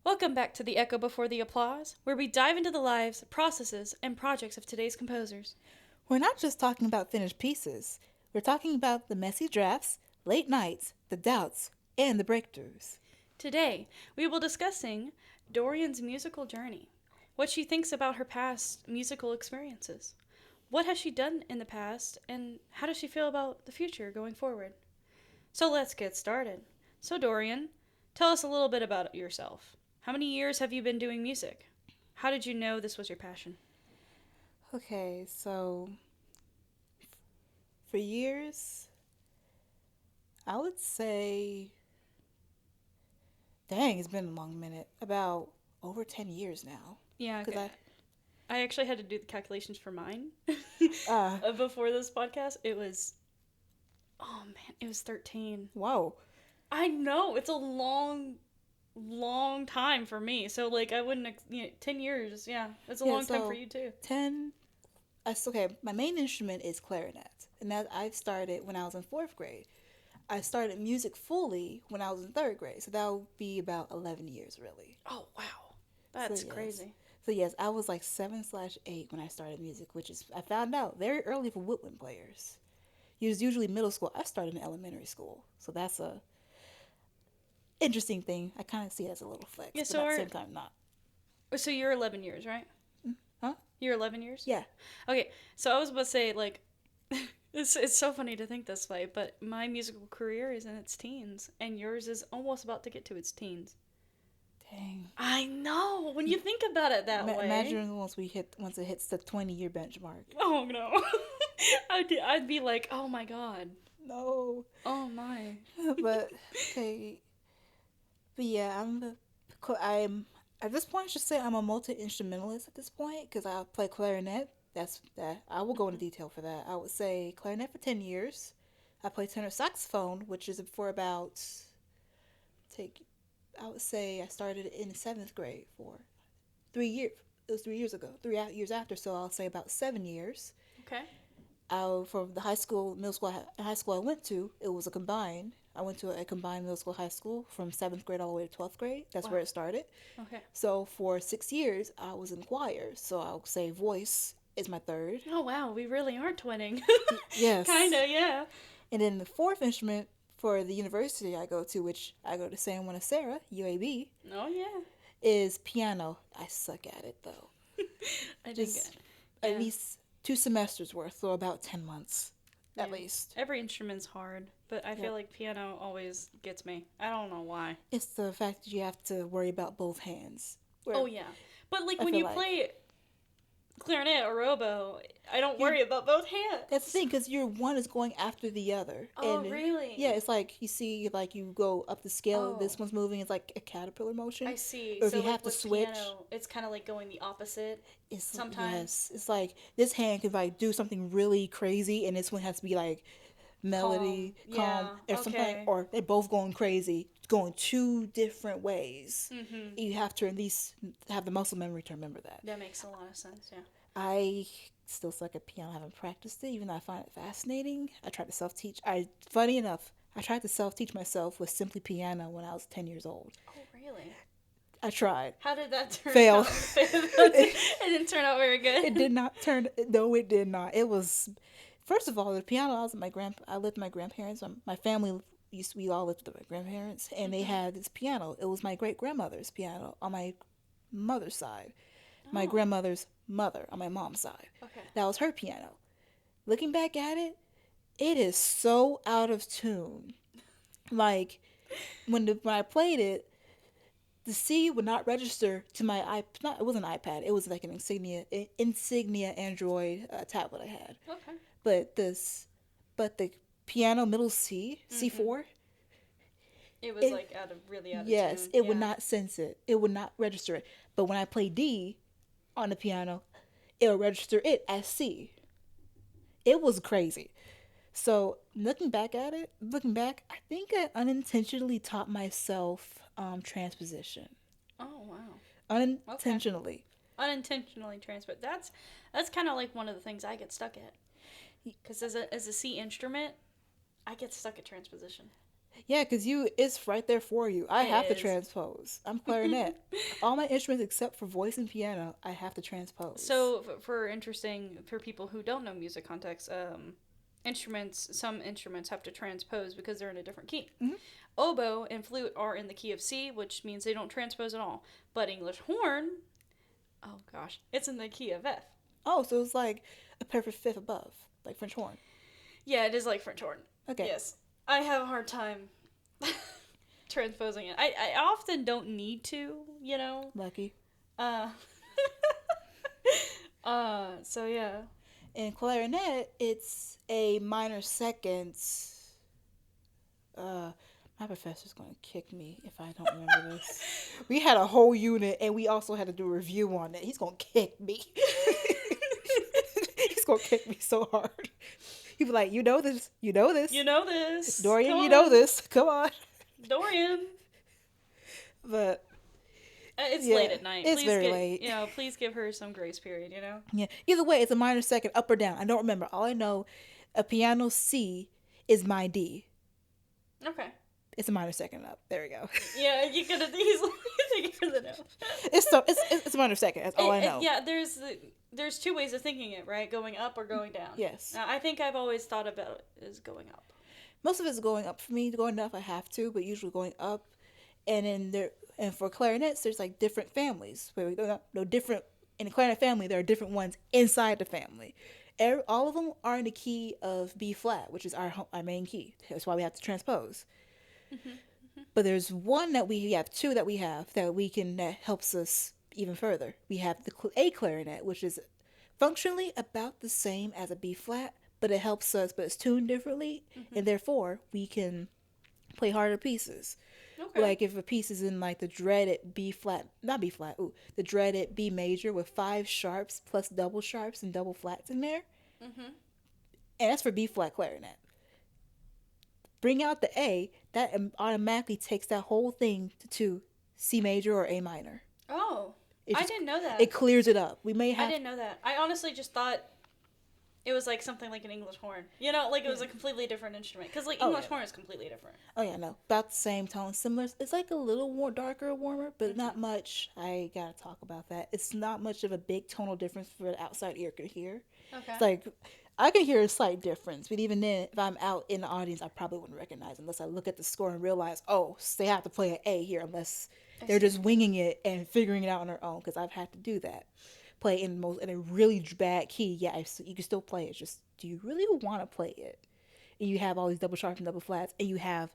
Welcome back to The Echo Before the Applause, where we dive into the lives, processes, and projects of today's composers. We're not just talking about finished pieces. We're talking about the messy drafts, late nights, the doubts, and the breakthroughs. Today, we will be discussing Dorian's musical journey, what she thinks about her past musical experiences, what has she done in the past, and how does she feel about the future going forward. So let's get started. So Dorian, tell us a little bit about yourself. How many years have you been doing music? How did you know this was your passion? Okay, so for years, I would say, dang, it's been a long minute. About over 10 years now. Yeah, Because okay. I actually had to do the calculations for mine uh, before this podcast. Oh man, it was 13. whoa. I know, it's a long, long time for me. So, like, I wouldn't, 10 years, yeah. It's a Yeah, long time for so you, too. 10, okay, my main instrument is clarinet. And that I started when I was in fourth grade. I started music fully when I was in third grade, so that would be about 11 years, really. Oh, wow. So That's yes, crazy. so yes, I was like 7/8 when I started music, which is I found out very early for woodwind players. It was usually middle school. I started in elementary school, so that's a interesting thing. I kind of see it as a little flex, Yeah, but at the same time not. so you're 11 years, right? Huh? You're 11 years? Yeah. Okay, so I was about to say, like, it's so funny to think this way, but my musical career is in its teens, and yours is almost about to get to its teens. Dang. I know, when you think about it that way. Imagine once it hits the 20-year benchmark. Oh no. I'd be like, oh my god. No. Oh my. But okay. But yeah, I'm at this point. I should say I'm a multi instrumentalist at this point because I play clarinet. That's that. I will go into detail for that. I would say clarinet for 10 years. I play tenor saxophone, which is for about take. I would say I started in seventh grade for 3 years. It was 3 years ago. 3 years after, so I'll say about 7 years. Okay. For the high school, middle school, high school I went to, it was a combined. I went to a combined middle school, high school from seventh grade all the way to 12th grade. That's Wow. where it started. Okay. So for 6 years, I was in choir. So I'll say voice is my third. Oh wow, we really are twinning. Yes. Kinda, yeah. And then the fourth instrument for the university I go to, which I go to San Juan Sarah, UAB, Oh yeah. is piano. I suck at it though. I think Just at yeah. least 2 semesters worth, so about 10 months Yeah. at least. Every instrument's hard, but I feel Yep. like piano always gets me. I don't know why. It's the fact that you have to worry about both hands. Oh Where yeah. But like I when feel you like play clarinet or oboe, I don't you worry about both hands. that's the thing because your one is going after the other, Oh and really? yeah, it's like you see like you go up the scale. Oh. This one's moving. It's like a caterpillar I motion. see. Or if So you like have to with switch, piano, it's kind of like going the opposite it's sometimes. yes, it's like this hand can like do something really crazy, and this one has to be like Calm. melody, calm, Yeah. or something, Okay. or they're both going crazy, going two different ways. Mhm. You have to at least have the muscle memory to remember that. That makes a lot of sense. Yeah. I still suck at piano. I haven't practiced it, even though I find it fascinating. I tried to self teach. Funny enough, I tried to self teach myself with simply piano when I was 10 years old. Oh really? I tried. How did that turn Failed. out? It didn't turn out very good. It did not turn. No, it did not. It was. First of all, the piano. I lived with my grandparents. My family we all lived with my grandparents, and they Mhm. had this piano. It was my great grandmother's piano on my mother's side. My Oh. grandmother's mother on my mom's side. Okay. That was her piano. Looking back at it, it is so out of tune. Like when I played it, the C would not register to my iP. Not it wasn't an iPad. It was like an Insignia Android tablet I had. Okay. But the piano middle C Mhm. C4. It was It like really out of yes, tune. it would Yeah. not sense it. It would not register it. But when I play D on the piano, it'll register it as C. It was crazy. So looking back, I think I unintentionally taught myself transposition. Oh wow. Okay. Unintentionally, Unintentionally transferred. That's kind of like one of the things I get stuck at. Because as a C instrument, I get stuck at transposition. Yeah, because it's right there for you. I It have to is. transpose. I'm clarinet. All my instruments except for voice and piano, I have to transpose. So for interesting for people who don't know music context, some instruments have to transpose because they're in a different key. Hmm. Oboe and flute are in the key of C, which means they don't transpose at all. But English horn, oh gosh, it's in the key of F. Oh, so it's like a perfect fifth above, like French horn. Yeah, it is like French horn. Okay, Yes, I have a hard time transposing it. I often don't need to, you know. lucky. Uh, so yeah. In clarinet, it's a minor second. Uh, my professor's gonna kick me if I don't remember this. We had a whole unit, and we also had to do a review on it. He's gonna kick me. He's gonna kick me so hard. He'd be like, "You know this. You know this. You know this. Dorian, Come you know on. this. Come on." Dorian. But It's yeah, late at night. it's Please very late. please give her some grace period, you know? Yeah. Either way, it's a minor second, up or down. I don't remember. All I know, a piano C is my D. Okay. It's a minor second up. There we go. Yeah, you could have easily taken for the no. It's a minor second. That's all I know. Yeah, there's two ways of thinking it, right? Going up or going down. Yes. Now, I think I've always thought about it as going up. Most of it's going up for me. Going up, I have to, but usually going up. And in there, and for clarinets, there's like different families. Where we go no different in the clarinet family. There are different ones inside the family. All of them are in the key of B flat, which is our main key. That's why we have to transpose. But there's one that we have, two that we have that we can that helps us even further. We have the A clarinet, which is functionally about the same as a B flat, but it helps us, but it's tuned differently, and therefore we can play harder pieces. Okay. Like if a piece is in like the dreaded B flat, not B flat, the dreaded B major with 5 sharps plus double sharps and double flats in there, and that's for B flat clarinet. Bring out the A, that automatically takes that whole thing to C major or A minor. Oh, It I just, didn't know that. it clears it up. We may I have didn't know that. I honestly just thought it was like something like an English horn. You know, like it was a completely different instrument. Because like English horn is completely different. Oh yeah, no, about the same tone, similar. It's like a little more darker, warmer, but not much. I gotta talk about that. It's not much of a big tonal difference for the outside ear can hear. Okay. It's like I can hear a slight difference, but even then, if I'm out in the audience, I probably wouldn't recognize unless I look at the score and realize, oh, they have to play an A here, unless they're just winging it and figuring it out on their own. Because I've had to do that, play in a really bad key. Yeah, you can still play it. Just do you really want to play it? And you have all these double sharps and double flats, and you have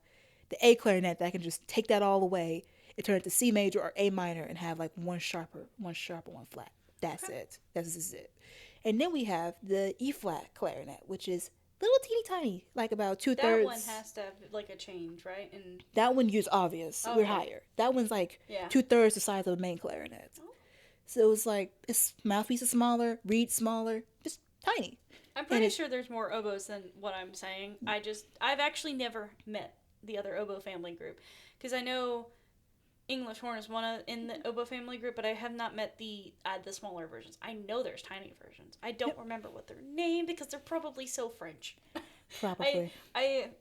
the A clarinet that can just take that all away and turn it to C major or A minor and have like one sharper, one flat. That's it. This is it. And then we have the E flat clarinet, which is little teeny tiny, like about 2/3. That one has to have like a change, right? And That one is obvious. Okay. We're higher. That one's like 2/3 the size of the main clarinet. Oh. So it's like its mouthpiece is smaller, reed smaller, just tiny. I'm pretty sure there's more oboes than what I'm saying. I've actually never met the other oboe family group because I know English horn is in the oboe family group, but I have not met the smaller versions. I know there's tiny versions. I don't remember what they're named because they're probably so French. Probably. But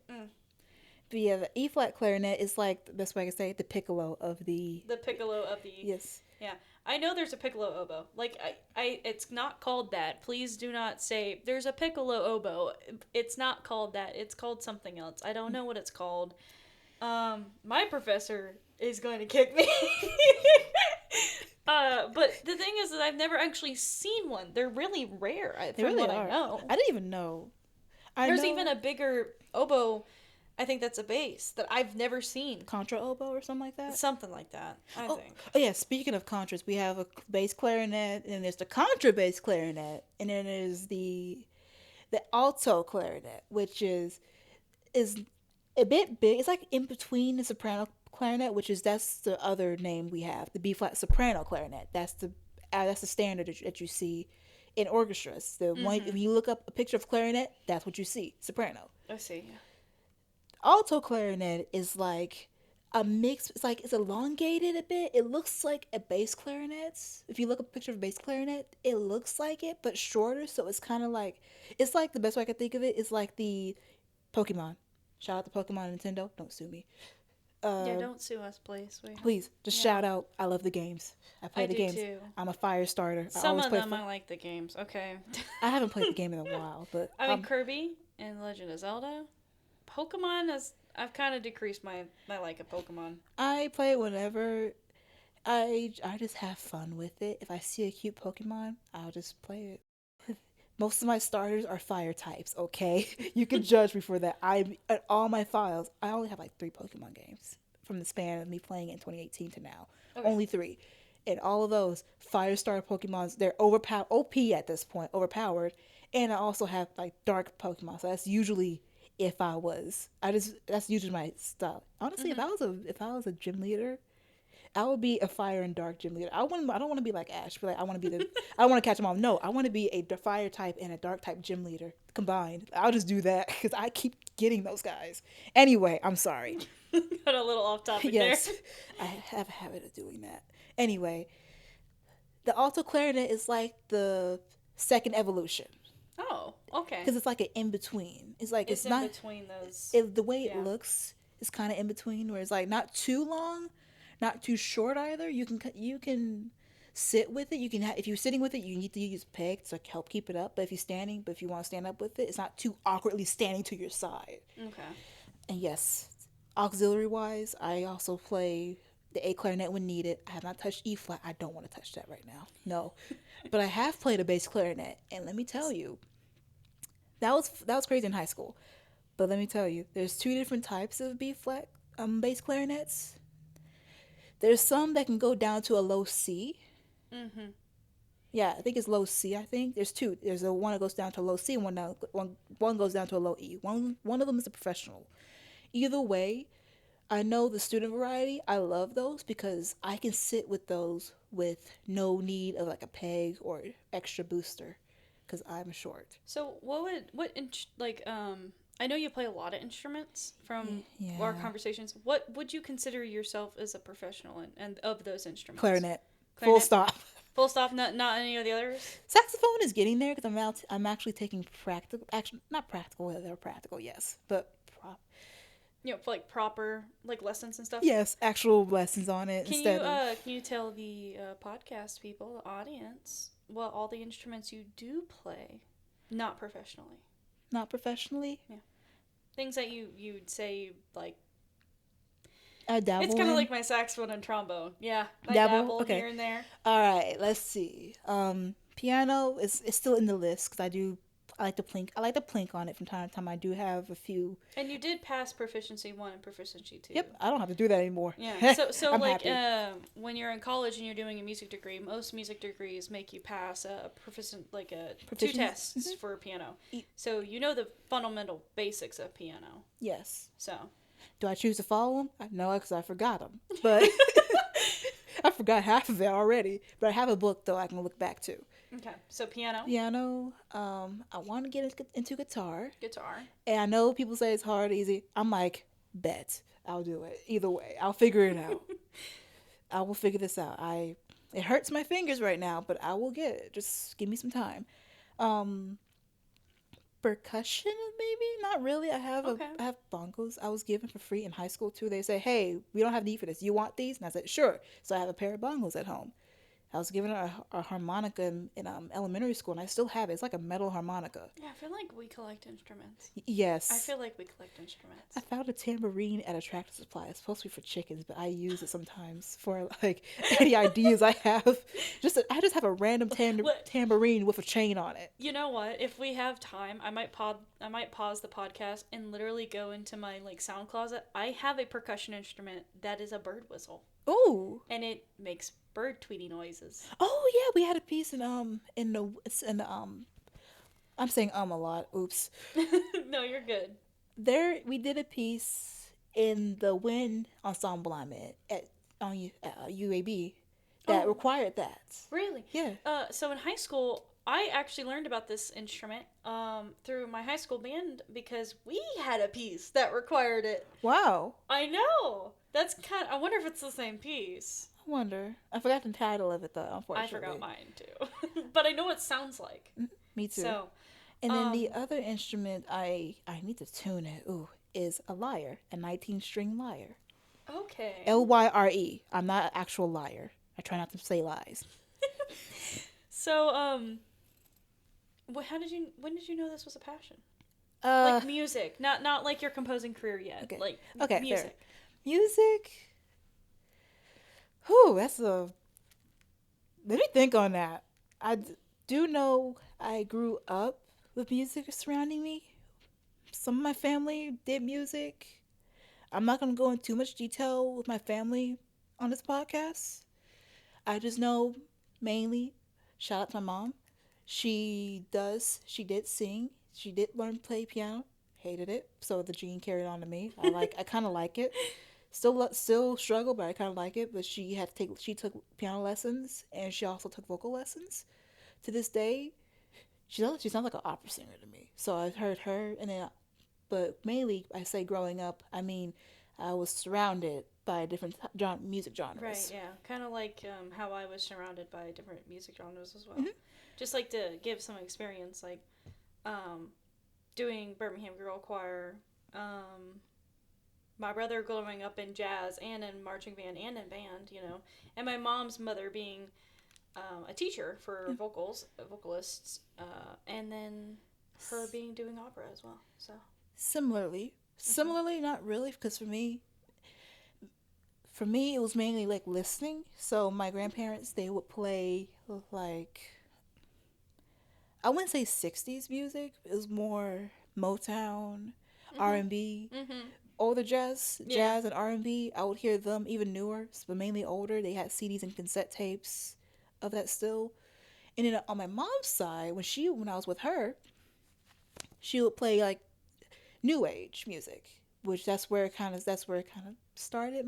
yeah, the E flat clarinet is like the best way I can say it, the piccolo of the. The piccolo of the. Yes. Yeah, I know there's a piccolo oboe. Like it's not called that. Please do not say there's a piccolo oboe. It's not called that. It's called something else. I don't know what it's called. My professor is going to kick me. But the thing is that I've never actually seen one. They're really rare. They really are. I know. I didn't even know. There's even a bigger oboe. I think that's a bass that I've never seen. Contra oboe or something like that. Something like that. I think. Oh yeah. Speaking of contras, we have a bass clarinet, and there's the contrabass clarinet, and then there's the alto clarinet, which is a bit big. It's like in between the soprano clarinet, that's the other name we have, the B flat soprano clarinet. That's the standard that you see in orchestras. The one if you look up a picture of clarinet, that's what you see, soprano. I see. Alto clarinet is like a mix. It's elongated a bit. It looks like a bass clarinet. If you look up a picture of a bass clarinet, it looks like it, but shorter. So it's kind of like, it's like the best way I can think of it is like the Pokemon. Shout out to Pokemon and Nintendo. Don't sue me. Yeah, Uh, don't sue us, please. please, just Yeah, shout out. I love the games. I play I the do games. too. I'm a fire starter. I Some always of play. them I like the games. Okay. I haven't played the game in a while, but I mean Kirby and Legend of Zelda. Pokemon has I've kind of decreased my like of Pokemon. I play it whenever. I just have fun with it. If I see a cute Pokemon, I'll just play it. Most of my starters are fire types, okay? You can judge me for that. I at all my files, I only have like 3 Pokemon games from the span of me playing it in 2018 to now. Okay. Only 3. And all of those fire starter Pokemons, they're overpowered OP at this point, overpowered. And I also have like dark Pokemon. So that's usually if I was. I just that's usually my stuff. Honestly, Mhm. if I was a gym leader, I would be a fire and dark gym leader. I wouldn't. I don't want to be like Ash. But like I want to be the. I don't want to catch them all. No, I want to be a fire type and a dark type gym leader combined. I'll just do that because I keep getting those guys. Anyway, I'm sorry. Got a little off topic there. Yes, I have a habit of doing that. Anyway, the alto clarinet is like the second evolution Oh, okay. because it's like an in between. It's like It's it's in not. between those. The way it Yeah. looks is kind of in between, where it's like not too long, not too short either. You can sit with it. You can if you're sitting with it, you need to use pegs to help keep it up. But if you want to stand up with it, it's not too awkwardly standing to your side. Okay. And yes, auxiliary wise, I also play the A clarinet when needed. I have not touched E flat. I don't want to touch that right now. No, but I have played a bass clarinet, and let me tell you, that was crazy in high school. But let me tell you, there's 2 different types of B flat bass clarinets. There's some that can go down to a low C. Mhm. Yeah, I think it's low C. I think there's 2. There's a one that goes down to a low C, and one goes down to a low E. One of them is a professional. Either way, I know the student variety. I love those because I can sit with those with no need of like a peg or extra booster because I'm short. So I know you play a lot of instruments from our Yeah, conversations. What would you consider yourself as a professional in, and of those instruments? clarinet. Full Clarinet. stop. Full stop. Not any of the others. Saxophone is getting there because I'm actually taking practical. Actually, not practical. They're practical, yes, but You know, for like proper like lessons and stuff. yes, actual lessons on it instead of Can you tell the podcast people, the audience, what all the instruments you do play, not professionally? not professionally. Yeah, things that you'd say like I it's dabble kind of in. like my saxophone and trombone. Yeah, I Dabble. dabble Okay. here and there. All right. Let's see. Piano is still in the list because I like to plink. I like to plink on it from time to time. I do have a few. And you did pass proficiency 1 and proficiency 2. Yep. I don't have to do that anymore. Yeah. So I'm like happy. when you're in college and you're doing a music degree, most music degrees make you pass a proficient like a 2 Proficiency? tests for piano. So you know the fundamental basics of piano. Yes. So Do I choose to follow them? No, because I forgot them. But I forgot half of it already. But I have a book though I can look back to. okay. So piano, Piano. I want to get into guitar, guitar. and I know people say it's hard, easy. I'm like, bet I'll do it. Either way, I'll figure it out. I will figure this out. It hurts my fingers right now, but I will get it. Just give me some time. Um, percussion maybe not really. Okay. I have bongos I was given for free in high school too. They say, hey, we don't have need for this, you want these? And I said sure. So I have a pair of bongos at home. I was given a harmonica in elementary school, and I still have it. It's like a metal harmonica. Yeah, I feel like we collect instruments. Yes. I feel like we collect instruments. I found a tambourine at a Tractor Supply. It's supposed to be for chickens, but I use it sometimes for like any ideas I have. I just have a random tambourine with a chain on it. You know what? If we have time, I might pause the podcast and literally go into my like sound closet. I have a percussion instrument that is a bird whistle. Ooh. And it makes bird tweety noises. Oh yeah, we had a piece in the I'm saying a lot. Oops. No, you're good. There we did a piece in the wind ensemble I'm in at UAB that Oh. required that. Really? Yeah. So in high school, I actually learned about this instrument through my high school band because we had a piece that required it. Wow. I know. That's I wonder if it's the same piece. I wonder. I forgot the title of it though, unfortunately. I forgot mine too. But I know what it sounds like. Me too. So, And then the other instrument, I need to tune it. Ooh, is a lyre, a 19-string lyre. Okay. Lyre. I'm not an actual liar. I try not to say lies. So, when did you know this was a passion? Uh, Like music, not like your composing career yet. okay. Like Okay, fair. music. Music. Whew, that's a. Let me think on that. Do know I grew up with music surrounding me. Some of my family did music. I'm not going to go into too much detail with my family on this podcast. I just know mainly, shout out to my mom. She did sing. She did learn to play piano. Hated it. So the gene carried on to me. I kind of like it. Still struggle, but I kind of like it. But she took piano lessons and she also took vocal lessons. To this day, she sounds like an opera singer to me. So I've heard her, and then, but mainly I say growing up, I mean, I was surrounded by different music Right, genres. yeah. Kind of like how I was surrounded by different music genres as well. Mm-hmm. Just like to give some experience, like um, doing Birmingham Girl Choir, my brother growing up in jazz and in marching band and in band, and my mom's mother being a teacher for vocalists, and then her being doing opera as well. So, mm-hmm. Similarly, not really, because for me, it was mainly like listening. So my grandparents, they would play like, I wouldn't say 60s music. It was more Motown, Mm-hmm. R&B, Mm-hmm. older Yeah. jazz and R&B. I would hear them even newer, but mainly older. They had CDs and cassette tapes of that still. And then on my mom's side, when I was with her, she would play like new age music, which that's where it kind of started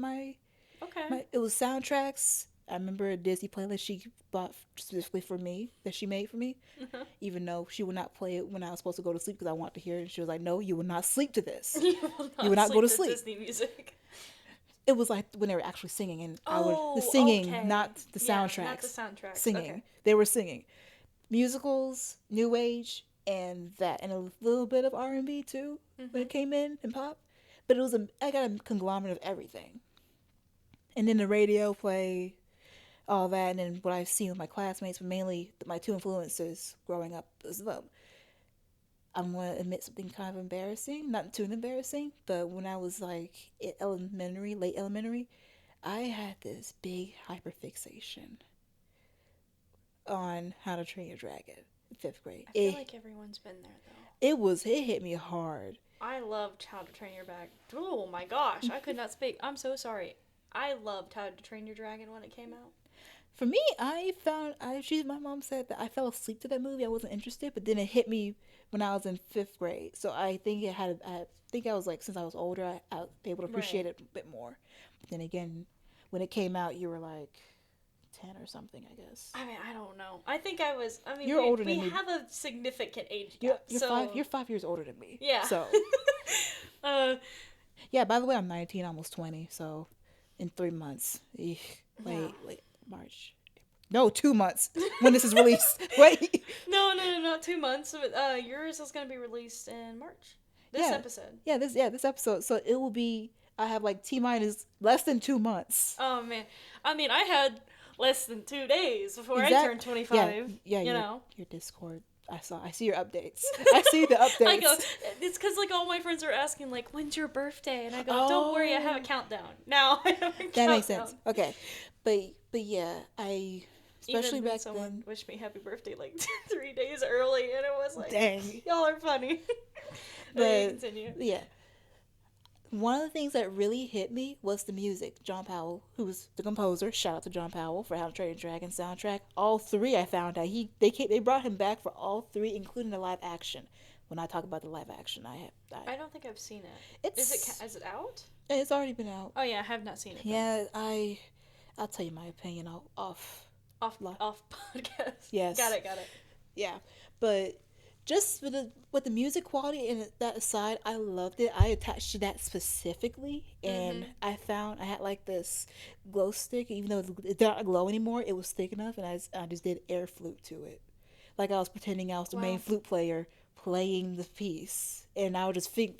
Okay. my it was soundtracks. I remember a Disney playlist she bought specifically for me that she made for me, Uh-huh. even though she would not play it when I was supposed to go to sleep because I wanted to hear it. And she was like, "No, you will not sleep to this. You will You will not not go sleep to to sleep." Disney music. It was like when they were actually singing, and the Oh, singing, okay. not the Yeah, not the soundtracks, soundtracks. Okay. singing. They were singing musicals, new age, and a little bit of R&B too when Mm-hmm. it came in and pop. But I got a conglomerate of everything, and then the radio play all that, and then what I've seen with my classmates, but mainly my two influences growing up as well. I'm gonna admit something kind of embarrassing, not too embarrassing, but when I was like in elementary, late elementary, I had this big hyperfixation on How to Train Your Dragon in fifth grade. I feel like everyone's been there though. It hit me hard. I loved How to Train Your Dragon. Oh my gosh, I could not speak. I'm so sorry. I loved How to Train Your Dragon when it came out. For me, my mom said that I fell asleep to that movie. I wasn't interested, but then it hit me when I was in fifth grade. So I think I think I was like, since I was older, I was able to appreciate Right. it a bit more. But then again, when it came out, you were like 10 or something, I guess. I mean, I don't know. I think I was. I mean, You're older we than me. have a significant age You're gap. you're So 5 years older than me. yeah. So uh, yeah. By the way, I'm 19, almost 20. So in 3 months, yeah. wait, March. No, 2 months when this is released. Wait. No, not 2 months. Yours is gonna be released in March. This Yeah. episode. This episode. So it will be. I have like T minus less than 2 months. Oh man, I mean, I had less than 2 days before I turned Yeah, 25. yeah. You know. Your Discord. I see your updates. I see the updates. I go. It's because like all my friends are asking like, when's your birthday? And I go, don't worry, I have a countdown. Now I have a countdown. That makes sense. Okay, but yeah, I especially Even when back someone then. wished me happy birthday like 3 days early, and it was like, Dang. y'all are funny. Okay, But continue. yeah, one of the things that really hit me was the music. John Powell, who was the composer, shout out to John Powell for How to Train Your Dragon soundtrack. All three, I found out they brought him back for all three, including the live action. When I talk about the live action, I don't think I've seen it. Is it out? It's already been out. Oh yeah, I have not seen it. Yeah, I'll tell you my opinion off. Off podcast. Yes. Got it. Yeah, but just with the music quality and that aside, I loved it. I attached to that specifically, and I found I had like this glow stick. Even though it did not glow anymore, it was thick enough, and I just did air flute to it, like I was pretending I was the main Wow. flute player playing the piece, and I would just think,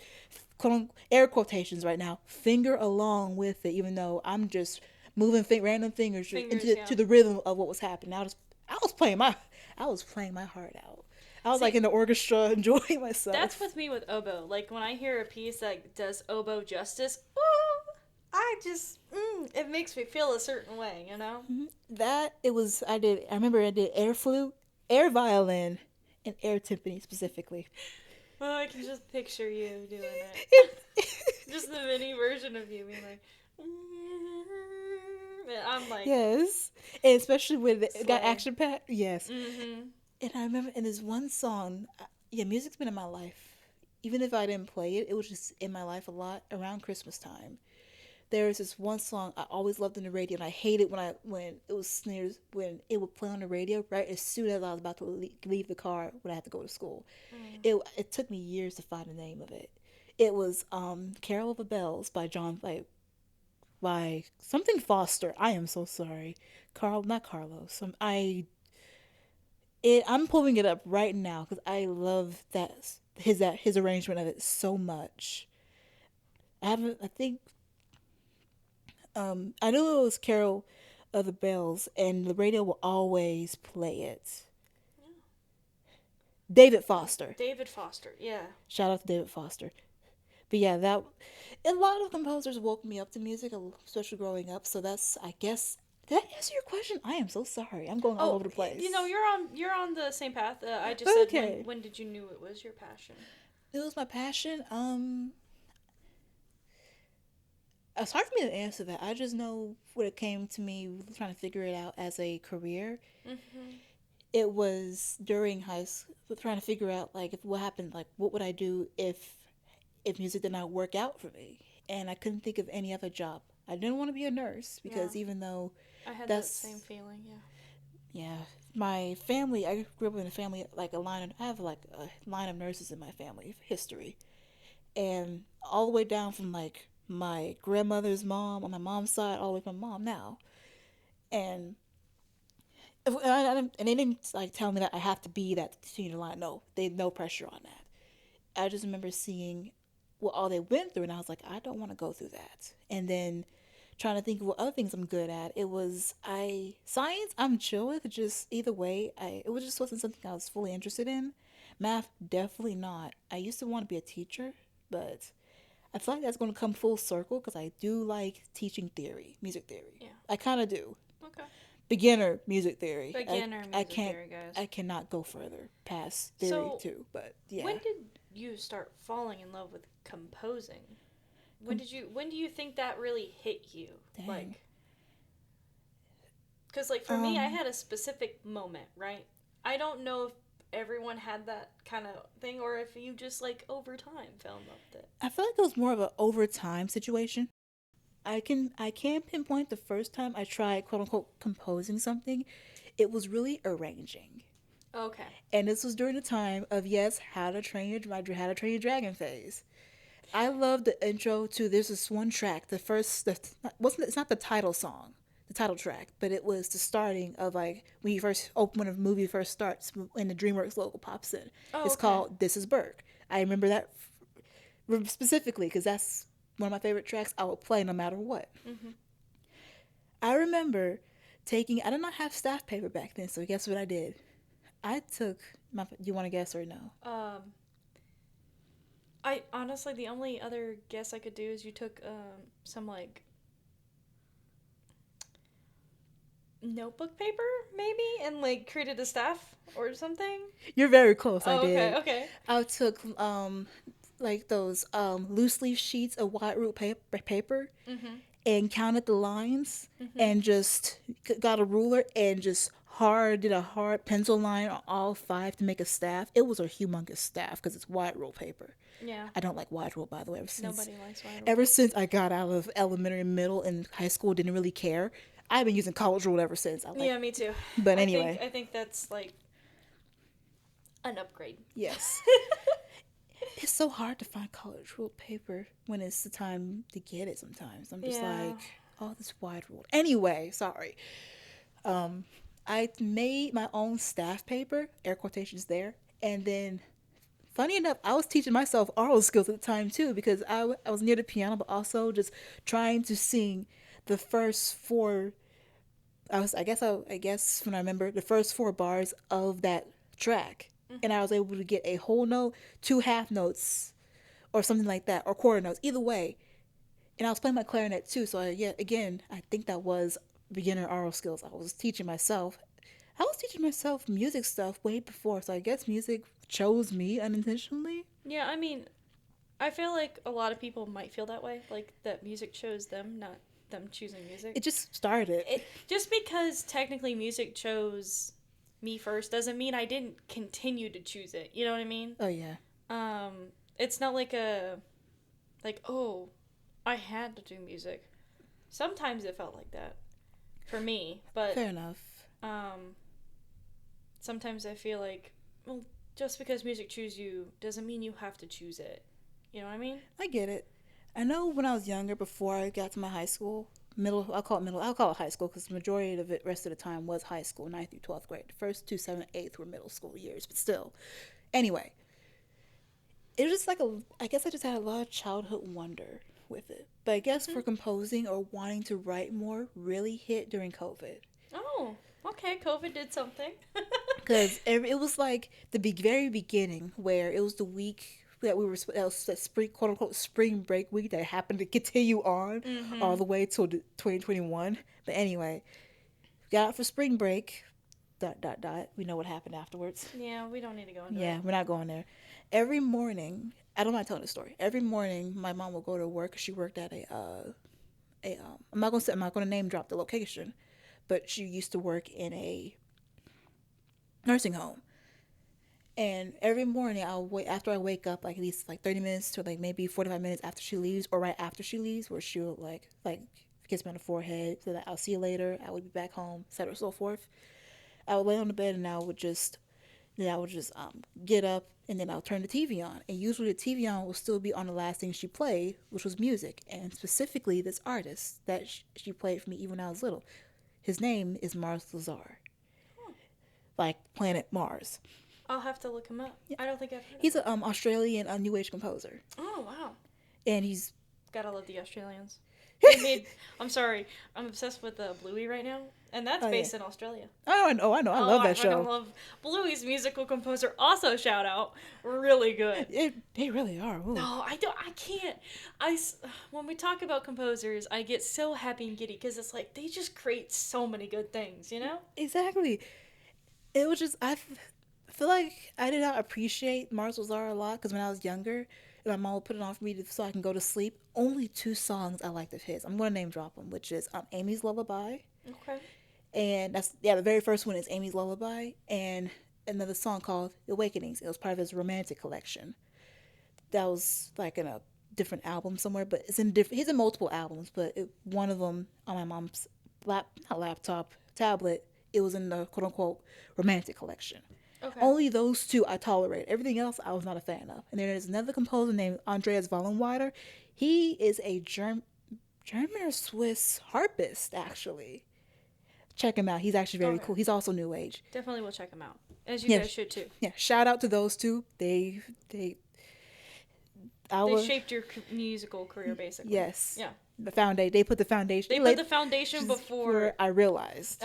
air quotations right now, finger along with it, even though I'm just moving random fingers Fingers, yeah. to the rhythm of what was happening. I was playing my heart out. I was like See, in the orchestra enjoying myself. that's with me with oboe. Like when I hear a piece that does oboe justice, ooh, I just it makes me feel a certain way, you know. That it was. I remember I did air flute, air violin, and air timpani specifically. Well, I can just picture you doing it. It, Just the mini version of you being like, and I'm like, yes, and especially when it got slay. action packed. Yes, Mm-hmm. and I remember in this one song. Yeah, music's been in my life. Even if I didn't play it, it was just in my life a lot around Christmas time. There was this one song I always loved on the radio, and I hated when it was when it would play on the radio right as soon as I was about to leave the car when I had to go to school. Mm. It took me years to find the name of it. It was "Carol of the Bells" by by something Foster. I am so sorry, Carl, not Carlos. I'm pulling it up right now because I love his arrangement of it so much. I haven't. I think I know it was Carol of the Bells, and the radio will always play it. David Foster. David Foster, yeah. Shout out to David Foster. But yeah, that a lot of composers woke me up to music, especially growing up. So that's, I guess, did I answer your question? I am so sorry. I'm going all Oh, over the place. you know, you're on the same path. I just said Okay. when did you knew it was your passion? It was my passion. It's hard for me to answer that. I just know when it came to me trying to figure it out as a career. Mm-hmm. It was during high school, trying to figure out like if what happened, like what would I do if music did not work out for me, and I couldn't think of any other job. I didn't want to be a nurse because Yeah. even though I had that that's same feeling, yeah. yeah, my family, I grew up in a family like I have like a line of nurses in my family history, and all the way down from like my grandmother's mom on my mom's side all the way to my mom now, and and they didn't like tell me that I have to be that senior line. No, they had no pressure on that. I just remember seeing what all they went through, and I was like, I don't want to go through that. And then trying to think of what other things I'm good at. It was I science I'm chill with. Just either way, it was just wasn't something I was fully interested in. Math definitely not. I used to want to be a teacher, but I feel like that's going to come full circle because I do like teaching theory, music theory. Yeah. I kind of do. Okay. Beginner music theory. Beginner I music can't. theory, guys. I cannot go further past theory So, too. But yeah. when did you start falling in love with composing? When do you think that really hit you? Dang. Like, because like for me, I had a specific moment, right? I don't know if everyone had that kind of thing or if you just like over time fell in love with it. I feel like it was more of an overtime situation. I can pinpoint the first time I tried quote unquote composing something. It was really arranging. Okay. And this was during the time of yes, how to train your dragon phase. I love the intro to there's this one track, it's not the title song, the title track, but it was the starting of like when a movie first starts when the DreamWorks logo pops in. Oh, It's okay. called This Is Burke. I remember that specifically because that's one of my favorite tracks I will play no matter what. Mm-hmm. I remember I did not have staff paper back then, so guess what I did? I took do you want to guess or no? I honestly, the only other guess I could do is you took some like notebook paper maybe and like created a staff or something. You're very close. Oh, I did. okay, okay. I took like those loose leaf sheets of white root paper Mm-hmm. and counted the lines Mm-hmm. and just got a ruler and just did a hard pencil line on all five to make a staff. It was a humongous staff because it's white roll paper. Yeah. I don't like white roll, by the way. Nobody likes white roll. Ever since I got out of elementary, middle, and high school, didn't really care. I've been using college rule ever since. Yeah, me too. But anyway, I think that's like an upgrade. yes. It's so hard to find college ruled paper when it's the time to get it sometimes. I'm just Yeah. like, oh, this wide ruled. Anyway, sorry. I made my own staff paper, air quotations there, and then funny enough, I was teaching myself oral skills at the time too because I was near the piano, but also just trying to sing the first four. I guess when I remember the first four bars of that track, and I was able to get a whole note, two half notes, or something like that, or quarter notes. Either way, and I was playing my clarinet too. So yeah, again, I think that was beginner oral skills. I was teaching myself. I was teaching myself music stuff way before, so I guess music chose me unintentionally. Yeah, I mean, I feel like a lot of people might feel that way, like that music chose them, not them choosing music. It just started. Just because technically music chose me first doesn't mean I didn't continue to choose it. You know what I mean? Oh yeah. It's not like oh, I had to do music. Sometimes it felt like that for me, but Fair enough. Sometimes I feel like, well, just because music choose you doesn't mean you have to choose it. You know what I mean? I get it. I know when I was younger, before I got to my high school, I'll call it high school because the majority of it, rest of the time, was high school, 9th through 12th grade. The first 2, 7, 8th were middle school years, but still. Anyway, it was just like I guess I just had a lot of childhood wonder with it. But I guess for composing or wanting to write more really hit during COVID. Oh, okay. COVID did something. Because it was like the very beginning where it was the week that that was that spring, quote unquote, spring break week that happened to continue on all the way till 2021. But anyway, got out for spring break. ... We know what happened afterwards. Yeah, we don't need to go into Yeah, it. we're not going there. Every morning, I don't mind telling the story. Every morning, my mom will go to work. She worked at I'm not gonna name drop the location, but she used to work in a nursing home. And every morning, I'll wait after I wake up, like at least like 30 minutes to like maybe 45 minutes after she leaves, or right after she leaves, where she'll like kiss me on the forehead, so that I'll see you later. I would be back home, etc. So forth. I would lay on the bed and I would just get up and then I'll turn the TV on. And usually the TV on will still be on the last thing she played, which was music, and specifically this artist that she played for me even when I was little. His name is Mars Lazar, like planet Mars. I'll have to look him up. Yeah. I don't think I've heard He's of him. an Australian New Age composer, Oh, wow. and he's Gotta love the Australians. I'm sorry. I'm obsessed with Bluey right now, and that's Oh, based yeah. in Australia. I love that fucking show. love Bluey's musical composer. Also, shout out, really good. They really are. Ooh. No, I don't. I can't. When we talk about composers, I get so happy and giddy because it's like they just create so many good things. You know? Exactly. It was just feel like I did not appreciate Mars Lazar a lot because when I was younger, and my mom would put it on for me so I can go to sleep. Only 2 songs I liked of his. I'm gonna name drop them, which is Amy's Lullaby, Okay. and the very first one is Amy's Lullaby, and another song called Awakenings. It was part of his romantic collection. That was like in a different album somewhere, but it's in different. He's in multiple albums, but one of them on my mom's not laptop, tablet. It was in the quote unquote romantic collection. Okay. Only those 2 I tolerate. Everything else I was not a fan of. And there's another composer named Andreas Vollenweider. He is a German or Swiss harpist, actually. Check him out. He's actually very cool. He's also New Age. Definitely will check him out, as you guys should too. Yeah, shout out to those 2. They shaped your musical career, basically. Yes. Yeah. They put the foundation. They put the foundation before I realized.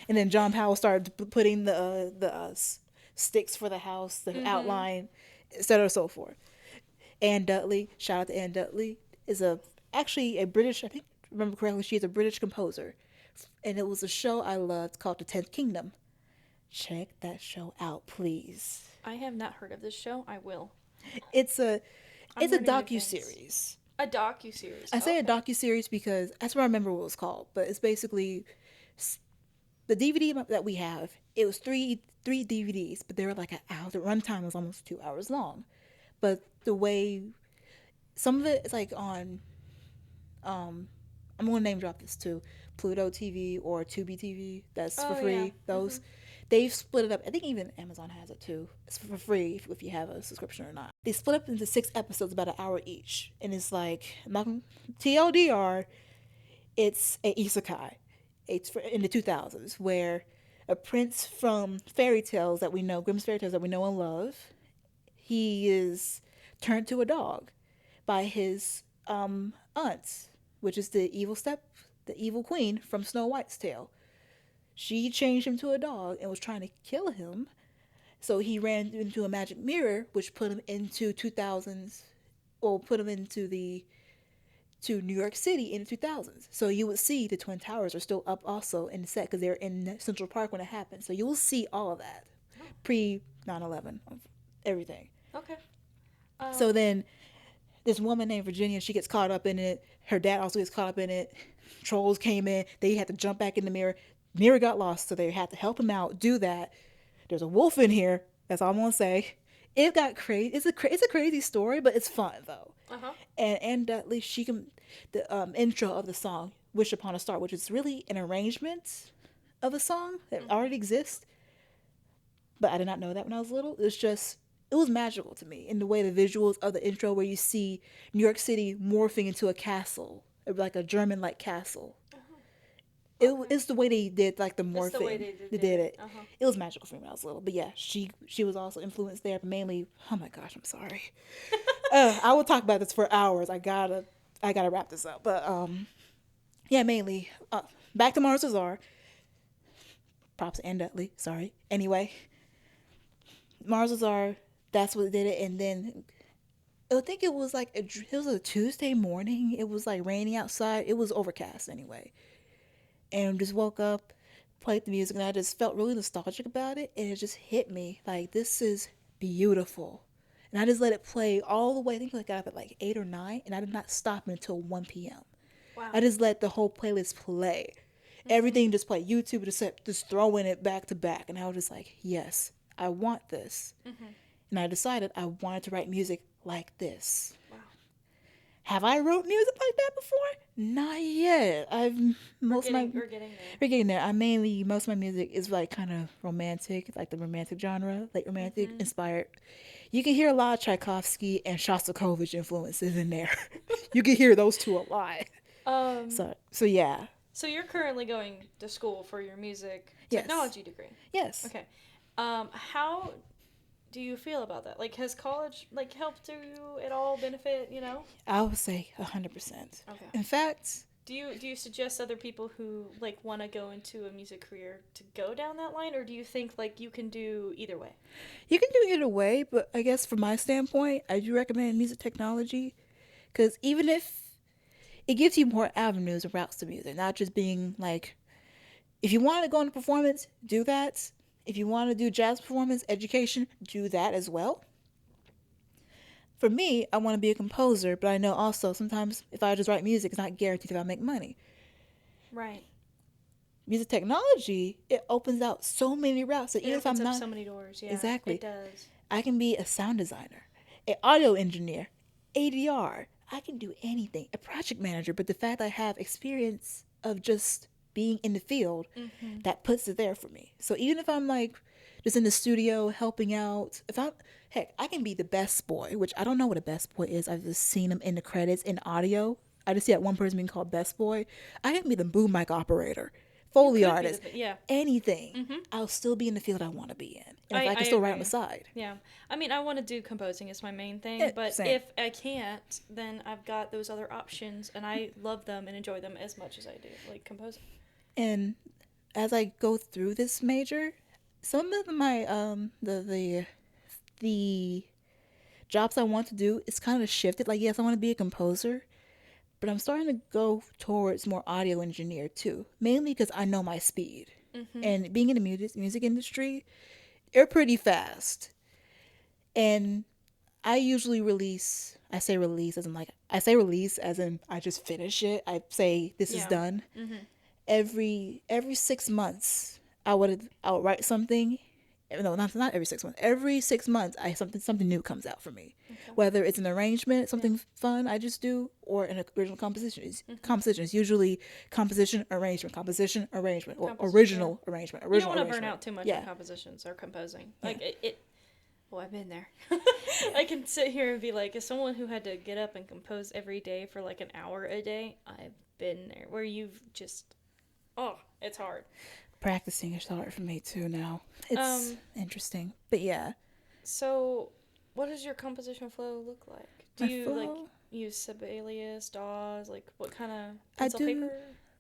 And then John Powell started putting the sticks for the house, the outline, etc. so forth. Anne Dudley, shout out to Anne Dudley, is actually a British. I think remember correctly, she's a British composer, and it was a show I loved called The 10th Kingdom. Check that show out, please. I have not heard of this show. I will. It's a docuseries. A docuseries. I say a docuseries because that's what I remember what it was called, but it's basically the DVD that we have. It was three DVDs, but they were like an hour. The runtime was almost 2 hours long, but the way some of it is like on, I'm gonna name drop this too, Pluto TV or Tubi TV. That's for free. Yeah. Those. They've split it up. I think even Amazon has it too. It's for free if you have a subscription or not. They split up into 6 episodes, about an hour each. And it's like, TLDR, it's a isekai. It's in the 2000s, where a prince from fairy tales that we know, Grimm's fairy tales that we know and love, he is turned to a dog by his aunt, which is the evil queen from Snow White's tale. She changed him to a dog and was trying to kill him. So he ran into a magic mirror, which put him into 2000s, or put him into the to New York City in the 2000s. So you would see the Twin Towers are still up also in the set because they're in Central Park when it happened. So you will see all of that pre 9/11, everything. Okay. So then this woman named Virginia, she gets caught up in it. Her dad also gets caught up in it. Trolls came in. They had to jump back in the mirror. Mirror got lost, so they had to help him out, do that. There's a wolf in here. That's all I'm gonna say. It got crazy. It's a crazy story, but it's fun though. And Anne Dudley, she can the intro of the song "Wish Upon a Star," which is really an arrangement of a song that already exists. But I did not know that when I was little. It was magical to me in the way the visuals of the intro, where you see New York City morphing into a castle, like a German like castle. It's the way they did like the morphing. It's the way they did it. It was magical for me when I was little. But yeah, she was also influenced there, but mainly. Oh my gosh, I'm sorry. I will talk about this for hours. I gotta wrap this up. But yeah, mainly back to Mars Azar. Props to Anne Dudley. Sorry. Anyway, Mars Azar. That's what did it, and then I think it was like it was a Tuesday morning. It was like raining outside. It was overcast anyway. And just woke up, played the music, and I just felt really nostalgic about it. And it just hit me like, this is beautiful. And I just let it play all the way. I think I got up at like 8 or 9, and I did not stop until 1 p.m. Wow. I just let the whole playlist play. Everything just played. YouTube just throwing it back to back. And I was just like, yes, I want this. And I decided I wanted to write music like this. Wow. Have I wrote music like that before? Not yet. We're getting there. We're getting there. Most of my music is like kind of romantic, like the romantic genre, like romantic inspired. You can hear a lot of Tchaikovsky and Shostakovich influences in there. You can hear those two a lot. So yeah. So you're currently going to school for your music Yes. technology degree. Yes. Okay. How do you feel about that? Like, has college like helped you at all benefit? I would say 100%. Okay. In fact, do you suggest other people who like want to go into a music career to go down that line, or do you think like you can do either way? you can do either way, but I guess from my standpoint, I do recommend music technology because even if it gives you more avenues and routes to music, not just being like, if you want to go into performance, do that. If you want to do jazz performance education, do that as well. For me, I want to be a composer, but I know also sometimes if I just write music, it's not guaranteed that I'll make money. Right. Music technology, it opens out so many routes. So It even if I'm opens up not so many doors. Yeah. Exactly. It does. I can be a sound designer, an audio engineer, ADR. I can do anything, a project manager. But the fact I have experience of just being in the field, that puts it there for me. So even if I'm like just in the studio helping out, I can be the best boy, which I don't know what a best boy is. I've just seen them in the credits in audio. I just see that one person being called best boy. I can be the boom mic operator, Foley artist, anything. I'll still be in the field I want to be in. And if I can still write on the side. Yeah. I mean, I want to do composing is my main thing, but same. if I can't, then I've got those other options, and I love them and enjoy them as much as I do, like composing. And as I go through this major, some of my the jobs I want to do is kind of shifted. Like, yes, I want to be a composer, but I'm starting to go towards more audio engineer too, mainly because I know my speed. And being in the music industry, they're pretty fast. And I usually release I say release as in I just finish it. I say this is done. Every 6 months I would write something. No, not every 6 months. Every 6 months something new comes out for me. Whether it's an arrangement, something fun I just do, or an original composition. Composition is usually composition, arrangement, or original arrangement. You don't want to burn out too much on compositions or composing. Like it well, I've been there. I can sit here and be like, as someone who had to get up and compose every day for like an hour a day, I've been there. Where you've just, it's hard. Practicing is hard for me too now. It's interesting. But yeah. So what does your composition flow look like? Do My you like flow, use Sibelius, DAWs? Like what kind of I pencil do. paper?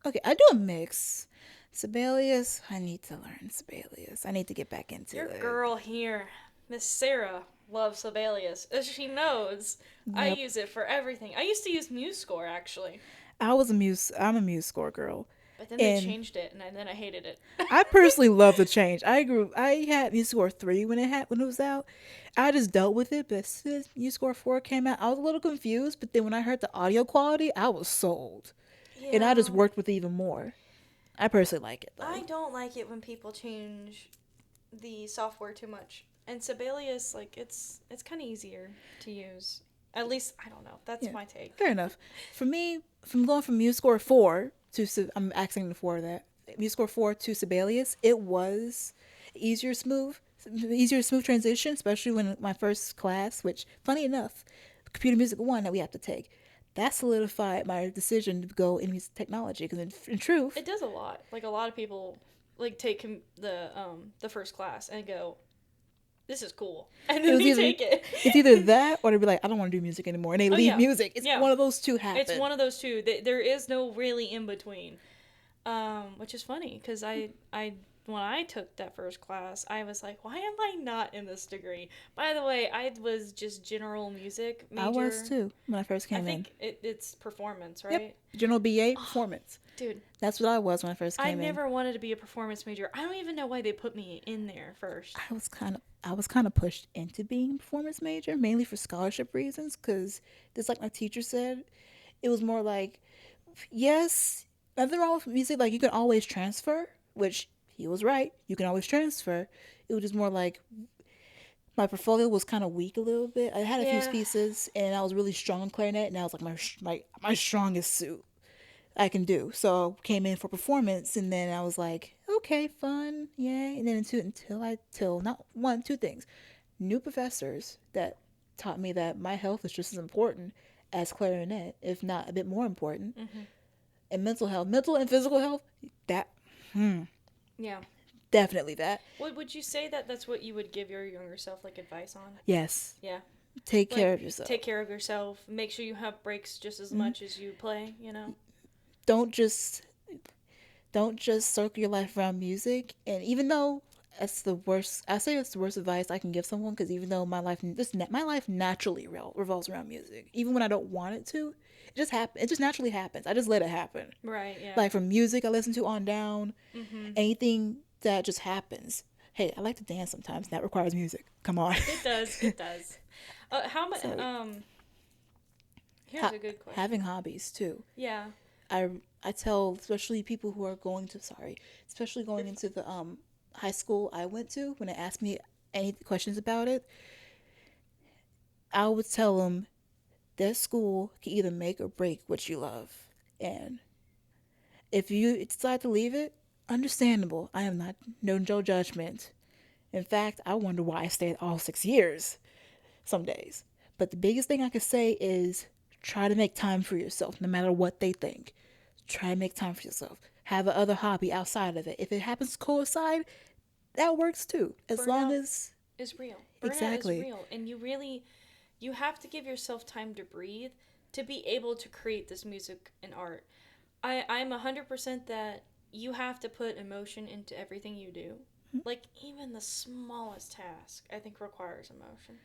Okay, I do a mix. Sibelius, I need to learn Sibelius. I need to get back into Your it. girl here, Miss Sarah, loves Sibelius. As she knows, I Yep. use it for everything. I used to use MuseScore actually, I'm a Muse score girl. but then they And changed it, and then I hated it. I personally love the change. I had Muse Score 3 when it was out. I just dealt with it, but as soon as Muse Score 4 came out, I was a little confused, but then when I heard the audio quality, I was sold. And I just Yeah, worked with it even more. I personally like it I though. don't like it when people change the software too much. And Sibelius, like it's kind of easier to use. At least I don't know. That's Yeah, my take. fair enough. For me, from going from Muse Score 4 to I'm accessing the 4 of that Muse Score 4 to Sibelius, it was easier smooth transition, especially when my first class, which funny enough, computer music 1 that we have to take, that solidified my decision to go in music technology because in truth, It does a lot. Like a lot of people like take the first class and go, "This is cool," and it then was they either take it. it's either that or they'd be like, I don't want to do music anymore, and they Oh leave yeah, music. It's yeah. one of those two It's happen. one of those two. There is no really in between. Which is funny because I when I took that first class, I was like, why am I not in this degree? By the way, I was just general music I was major. too when I first I came in. think it's performance, Yep, right? general BA Oh, performance. dude, That's what I was when I first I came in. never wanted to be a performance major. I don't even know why they put me in there first. I was kind of pushed into being a performance major mainly for scholarship reasons because just like my teacher said, it was more like yes, nothing wrong with music. Like you can always transfer, which he was right. You can always transfer. It was just more like my portfolio was kind of weak a little bit. I had a few Yeah, pieces, and I was really strong on clarinet, and that was like my strongest suit I can do. So came in for performance, and then I was like, okay, fun, yay. And then until not one, two things, new professors that taught me that my health is just as important as clarinet, if not a bit more important, mm-hmm. and mental and physical health. That Yeah. definitely that. Would you say that that's what you would give your younger self like advice on? Yes, Yeah. take care Like of yourself. take care of yourself. Make sure you have breaks just as much as you play. You know. Don't just don't just circle your life around music. And even though that's the worst, I say it's the worst advice I can give someone because even though my life naturally revolves around music, even when I don't want it to, it just happen. It just naturally happens. I just let it happen. Right. Yeah. Like from music I listen to on down, Mm-hmm. anything that just happens. Hey, I like to dance sometimes. That requires music. Come on. It does. It does. How much? So Here's a good having question. hobbies too. Yeah. I I tell especially people who are especially going into the high school I went to when they ask me any questions about it, I would tell them that school can either make or break what you love. And if you decide to leave it, understandable. I am not no judgment. In fact, I wonder why I stayed all 6 years some days. But the biggest thing I could say is try to make time for yourself, no matter what they think. Try to make time for yourself. Have a other hobby outside of it. If it happens to coincide, that works too. As long Burnout as is real. Burnout is exactly. real, and you have to give yourself time to breathe to be able to create this music and art. I'm 100% that you have to put emotion into everything you do. Like even the smallest task, I think requires emotion.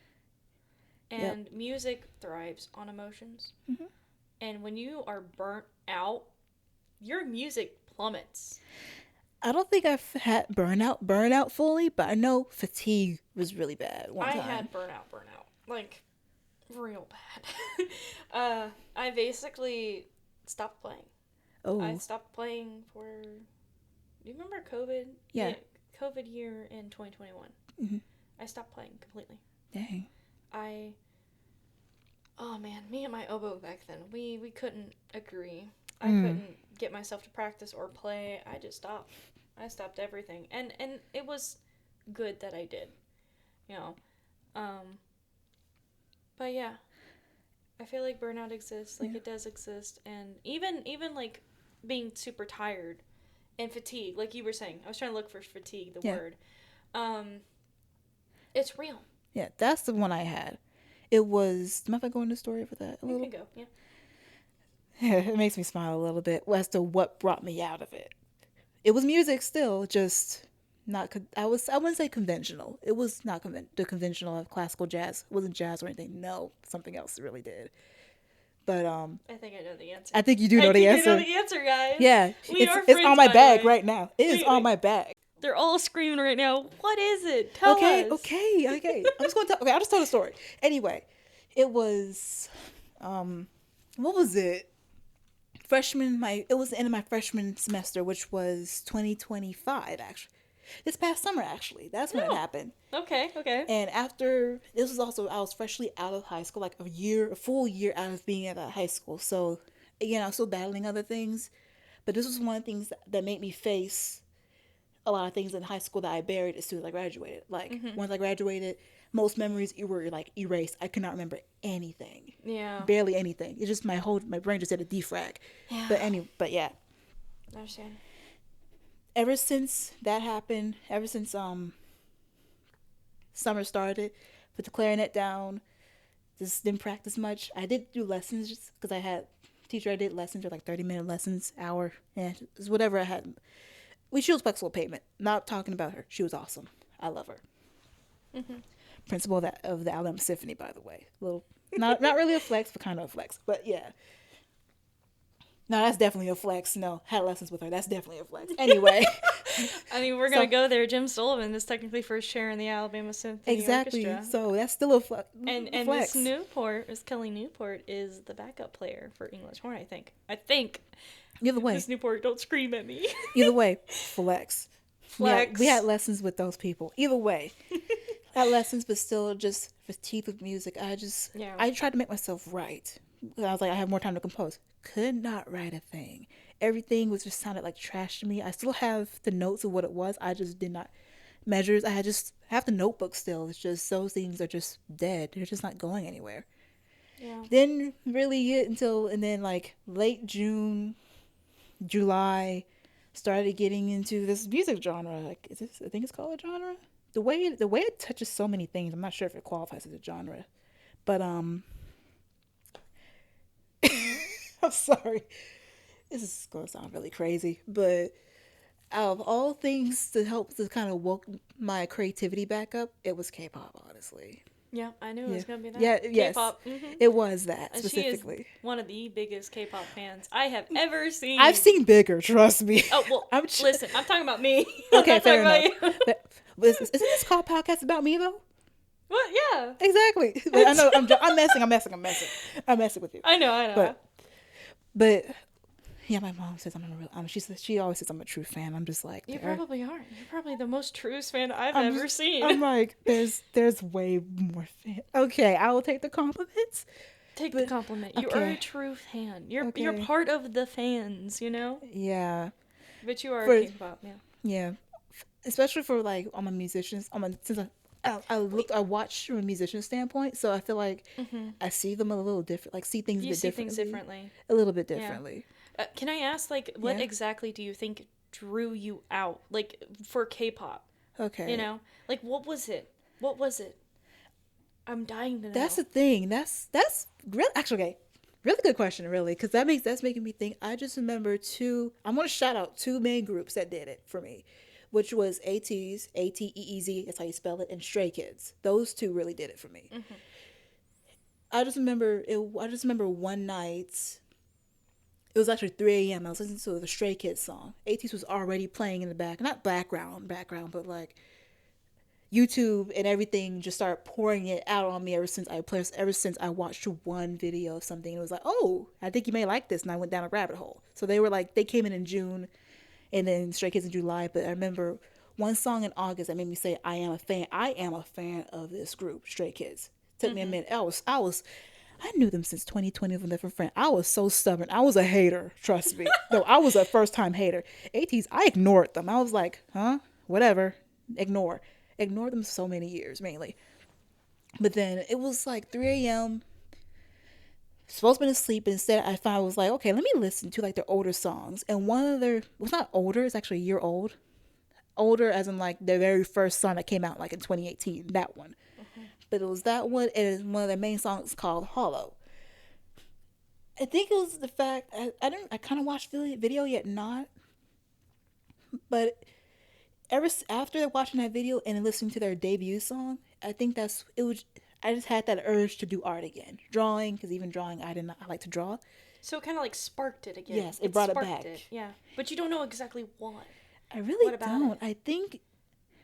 Yep. And music thrives on emotions. Hmm. And when you are burnt out, your music plummets. I don't think I've had burnout fully, but I know fatigue was really bad one I time. had burnout. Like real bad. I basically stopped playing. I Oh, stopped playing for. Do you remember COVID? yeah. COVID year in 2021. Hmm. I stopped playing completely. Dang. I. Oh man, me and my oboe back then, we couldn't agree. I Mm. couldn't get myself to practice or play. I just stopped. I stopped everything, and it was good that I did. You know, um, but yeah, I feel like burnout exists. Like Yeah. it does exist, and even like being super tired and fatigue, like you were saying. I was trying to look for fatigue, the Yeah. word. Um, it's real. Yeah, that's the one I had. It was. Am I going into the story for that a You little? can go. Yeah. It makes me smile a little bit as to what brought me out of it. It was music still, just not. I wouldn't say conventional. It was not the conventional of classical jazz. It wasn't jazz or anything. No, something else really did. But I think I know the answer. I think you do I know the think I know answer. the answer, guys. Yeah, We are it's friends, on my by the bag way. right now. It is on my bag. They're all screaming right now. What is it? Tell Okay, us. okay. I'm just gonna tell. Okay, I'll just tell the story. Anyway, it was, what was it? It was the end of my freshman semester, which was 2025 actually. This past summer actually. That's when it happened. Okay. And after this was also I was freshly out of high school, like a full year out of being at that high school. So again, I was still battling other things, but this was one of the things that made me face a lot of things in high school that I buried as soon as I graduated. Like once I graduated, most memories were like erased. I could not remember anything. Yeah. Barely anything. It's just my brain just did a defrag. Yeah. But yeah. I understand. Ever since that happened, ever since summer started, put the clarinet down, just didn't practice much. I did do lessons just because I had teacher. I did lessons or like 30-minute lessons, hour, just whatever I had. She was flexible payment. Not talking about her. She was awesome. I love her. Principal of the Alabama Symphony, by the way. Not really a flex, but kind of a flex. But yeah. No, that's definitely a flex. No, had lessons with her. That's definitely a flex. Anyway. I mean, we're gonna go there. Jim Sullivan is technically first chair in the Alabama Symphony Exactly. Orchestra. So that's still a flex. And Miss Kelly Newport is the backup player for English horn. I think. Either way. Miss Newport, don't scream at me. Either way, flex. Flex. We had lessons with those people. Either way. Had lessons, but still just fatigued with music. I tried to make myself write. I was like, I have more time to compose. Could not write a thing. Everything was just sounded like trash to me. I still have the notes of what it was. I just did not measures. I just have the notebook still. It's just those things are just dead. They're just not going anywhere. Yeah. Then really get and then like late June, July, started getting into this music genre. Like, I think it's called a genre. The way it touches so many things, I'm not sure if it qualifies as a genre, but I'm sorry, this is gonna sound really crazy, but out of all things to help to kind of woke my creativity back up, it was K-pop, honestly. Yeah, I knew it was gonna be that. Yeah, K-pop. yes, it was that And specifically. she is one of the biggest K-pop fans I have ever seen. I've seen bigger, trust me. Oh well, listen, I'm talking about me. Okay, I'm fair talking enough. about you. But isn't this called podcast about me though? What? Yeah. Exactly. But I know I'm messing with you. I know. But yeah, my mom says she always says I'm a true fan. I'm just like, You probably are. You're probably the most truest fan I've ever seen. I'm like, there's way more fan. Okay, I will take the compliments. Take the compliment. You are a true fan. You're part of the fans, you know? Yeah. But you are a K-pop, yeah. Yeah. Especially for like I'm a musician. Since I watch from a musician standpoint, so I feel like I see them a little different. Like see things differently. A little bit differently. Yeah. Can I ask, like, what exactly do you think drew you out, like, for K-pop? Okay. You know, like, what was it? I'm dying to know. That's the thing. That's really actually okay. Really good question, really, because that's making me think. I just remember I'm gonna shout out two main groups that did it for me, which was ATEEZ, ATEEZ, that's how you spell it, and Stray Kids. Those two really did it for me. I just remember one night. It was actually 3 a.m. I was listening to the Stray Kids song. ATEEZ was already playing in the back, not background, but like YouTube and everything just started pouring it out on me ever since I watched one video of something. And it was like, oh, I think you may like this, and I went down a rabbit hole. So they came in June, and then Stray Kids in July. But I remember one song in August that made me say, I am a fan. I am a fan of this group, Stray Kids. Took me a minute. I knew them since 2020 with a different friend. I was so stubborn. I was a hater, trust me. No, I was a first-time hater. ATEEZ, I ignored them. I was like, whatever, ignore them so many years, mainly. But then it was like 3 a.m. Supposed to be asleep, but instead I was like, okay, let me listen to like their older songs. And one of it's not older, it's actually a year old. older as in like the very first song that came out like in 2018. That one, but it was that one, and one of their main songs called Hollow. I think it was the fact I kind of watched the video yet not, but after watching that video and listening to their debut song, I think that's it was. I just had that urge to do art again, drawing, because even drawing I like to draw. So it kind of like sparked it again. Yes, it brought it sparked back. Yeah, but you don't know exactly what. I really What about don't. I think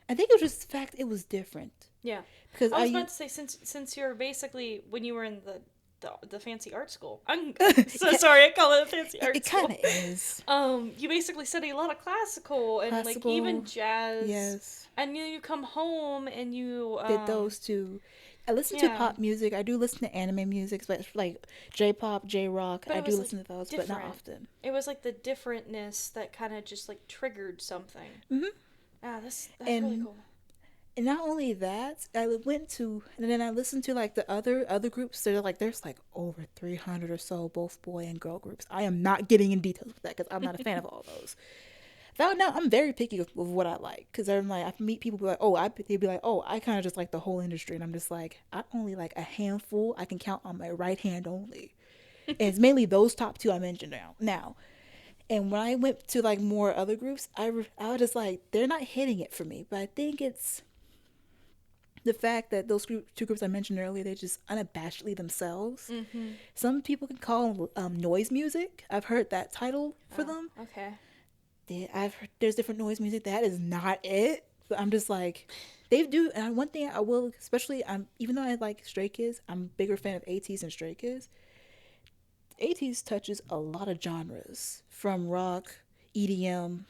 it was just the fact it was different. Yeah, Because I was about to say since you're basically when you were in the fancy art school. I'm so sorry, I call it a fancy art school. It kind of is. You basically study a lot of classical and like even jazz. Yes. And you come home and you did those two. I listen to pop music. I do listen to anime music, but like J-pop, J-rock. I do listen to those, but not often. It was like the differentness that kind of just like triggered something. Mm-hmm. That's really cool. And not only that, I went to, and then I listened to like the other groups. There's like over 300 or so, both boy and girl groups. I am not getting in details with that because I'm not a fan of all those. Now I'm very picky with what I like, because I'm like, I meet people they'd be like, oh, I kind of just like the whole industry, and I'm just like, I only like a handful. I can count on my right hand only, and it's mainly those top two I mentioned now. And when I went to like more other groups, I was just like, they're not hitting it for me. But I think it's the fact that those two groups I mentioned earlier, they're just unabashedly themselves. Mm-hmm. Some people can call noise music. I've heard that title for them. Okay. I've heard there's different noise music. That is not it. But I'm just like, they do. And one thing I will, especially, even though I like Stray Kids, I'm a bigger fan of ATEEZ and Stray Kids. ATEEZ touches a lot of genres, from rock, EDM.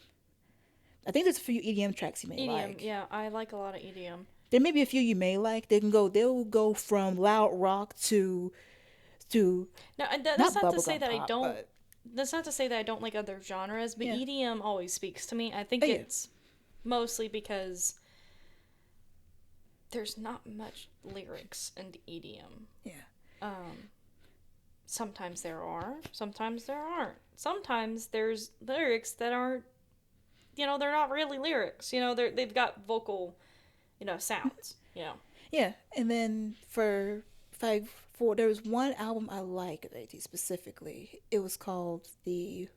I think there's a few EDM tracks you may like. EDM, yeah, I like a lot of EDM. There may be a few you may like. They'll go from loud rock to No, that's not to say that pop, I don't. That's not to say that I don't like other genres, but yeah. EDM always speaks to me. I think it's mostly because there's not much lyrics in EDM. Yeah. Sometimes there are, sometimes there aren't. Sometimes there's lyrics that aren't, they're not really lyrics. They've got vocal, sounds. Yeah, and then there was one album I like of ATEEZ specifically. It was called the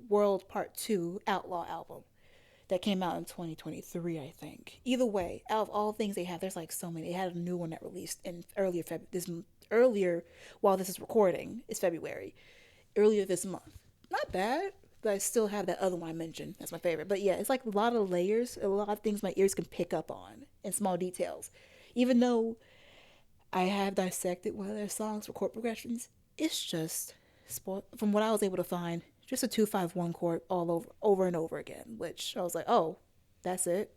World Part 2 Outlaw album that came out in 2023, I think. Either way, out of all things they have, there's like so many. They had a new one that released in earlier while this is recording. It's February. Earlier this month. Not bad, but I still have that other one I mentioned. That's my favorite. But yeah, it's like a lot of layers, a lot of things my ears can pick up on, and small details. Even though I have dissected one of their songs for chord progressions, it's just, from what I was able to find, just a 2-5-1 chord all over and over again, which I was like, oh, that's it.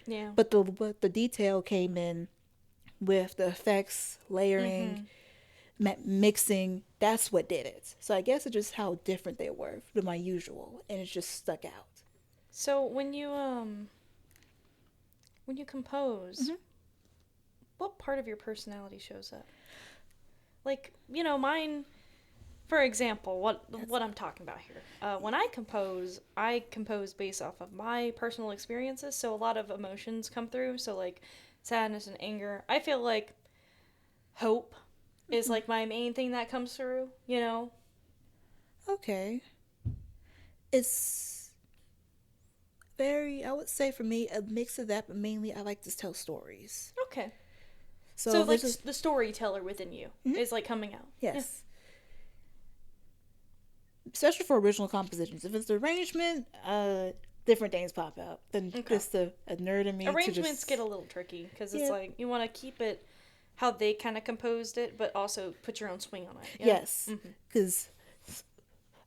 Yeah. But the detail came in with the effects, layering, mixing. That's what did it. So I guess it's just how different they were than my usual, and it just stuck out. So when you compose, what part of your personality shows up? Like, mine, for example, what I'm talking about here. When I compose based off of my personal experiences, so a lot of emotions come through, so like sadness and anger. I feel like hope is like my main thing that comes through, Okay. It's I would say for me, a mix of that, but mainly I like to tell stories. Okay. So like the storyteller within you is like coming out. Yes. Yeah. Especially for original compositions. If it's the arrangement, different things pop out than just a nerd in me. Arrangements get a little tricky because it's like you want to keep it how they kind of composed it, but also put your own swing on it. Yes, because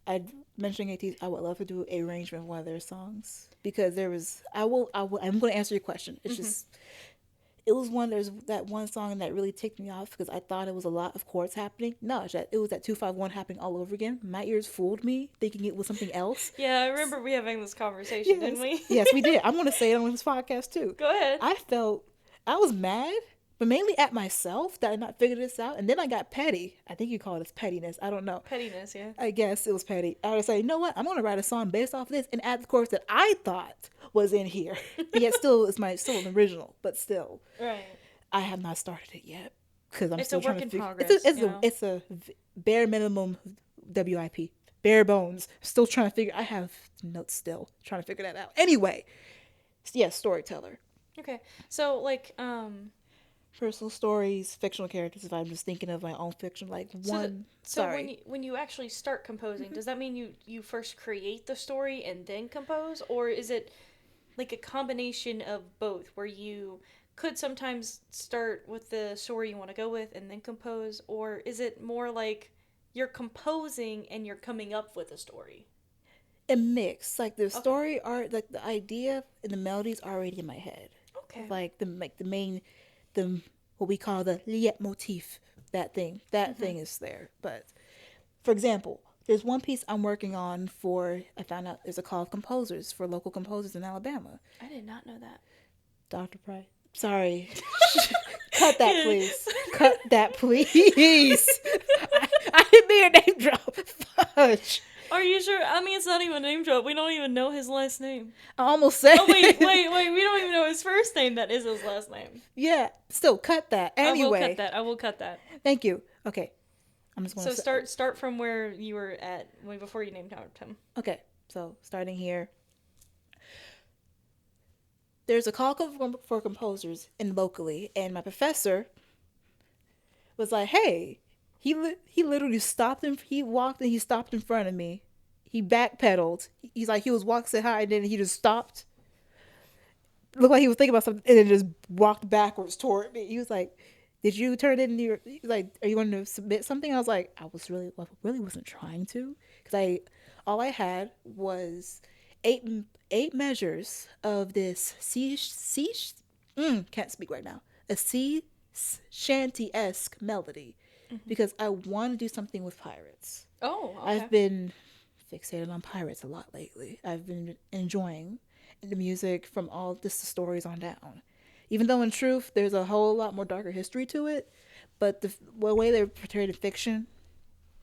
I mentioning ATEEZ, I would love to do an arrangement of one of their songs, because I'm going to answer your question. It's just, there's that one song that really ticked me off because I thought it was a lot of chords happening. No, it was that 2-5-1 happening all over again. My ears fooled me thinking it was something else. Yeah, I remember we having this conversation, didn't we? Yes, we did. I'm going to say it on this podcast too. Go ahead. I was mad, but mainly at myself that I not figured this out. And then I got petty. I think you call it pettiness. I don't know. Pettiness, yeah. I guess it was petty. I was like, you know what? I'm gonna write a song based off of this and add the chorus that I thought was in here. But yet still still an original, but still. Right. I have not started it yet because I'm It's still a trying work to in figure. progress. It's a bare minimum WIP, bare bones. Still trying to figure. I have notes still trying to figure that out. Anyway, yes, storyteller. Okay. So like Personal stories, fictional characters. If I'm just thinking of my own fiction, like one. so Sorry. when you actually start composing, does that mean you first create the story and then compose, or is it like a combination of both, where you could sometimes start with the story you want to go with and then compose, or is it more like you're composing and you're coming up with a story? A mix, like the Okay. story art, like the idea and the melodies already in my head. Okay. Like the main, the what we call the leitmotif. That thing is there. But for example, there's one piece I'm working on for. I found out there's a call of composers for local composers in Alabama. I did not know that. Dr. Price. Sorry. Cut that, please. Cut that, please. I didn't mean a name drop. Fudge. Are you sure? I mean, it's not even a name drop. We don't even know his last name. I almost said. Oh wait. We don't even know his first name. That is his last name. Yeah. Still, cut that. Anyway. I will cut that. Thank you. Okay. I'm just going So start from where you were at before you named him. Okay. So starting here. There's a call for composers in locally, and my professor was like, "Hey." He literally stopped him. He walked and he stopped in front of me. He backpedaled. He's like, he was walking so high, and then he just stopped. Looked like he was thinking about something, and then just walked backwards toward me. He was like, "Did you turn in your?" He was like, "Are you going to submit something?" I was like, "I really wasn't trying to, because all I had was eight measures of this can't speak right now, a sea shanty-esque melody." Because I want to do something with pirates. Oh, okay. I've been fixated on pirates a lot lately. I've been enjoying the music from all the stories on down. Even though in truth, there's a whole lot more darker history to it. But the way they're portrayed in fiction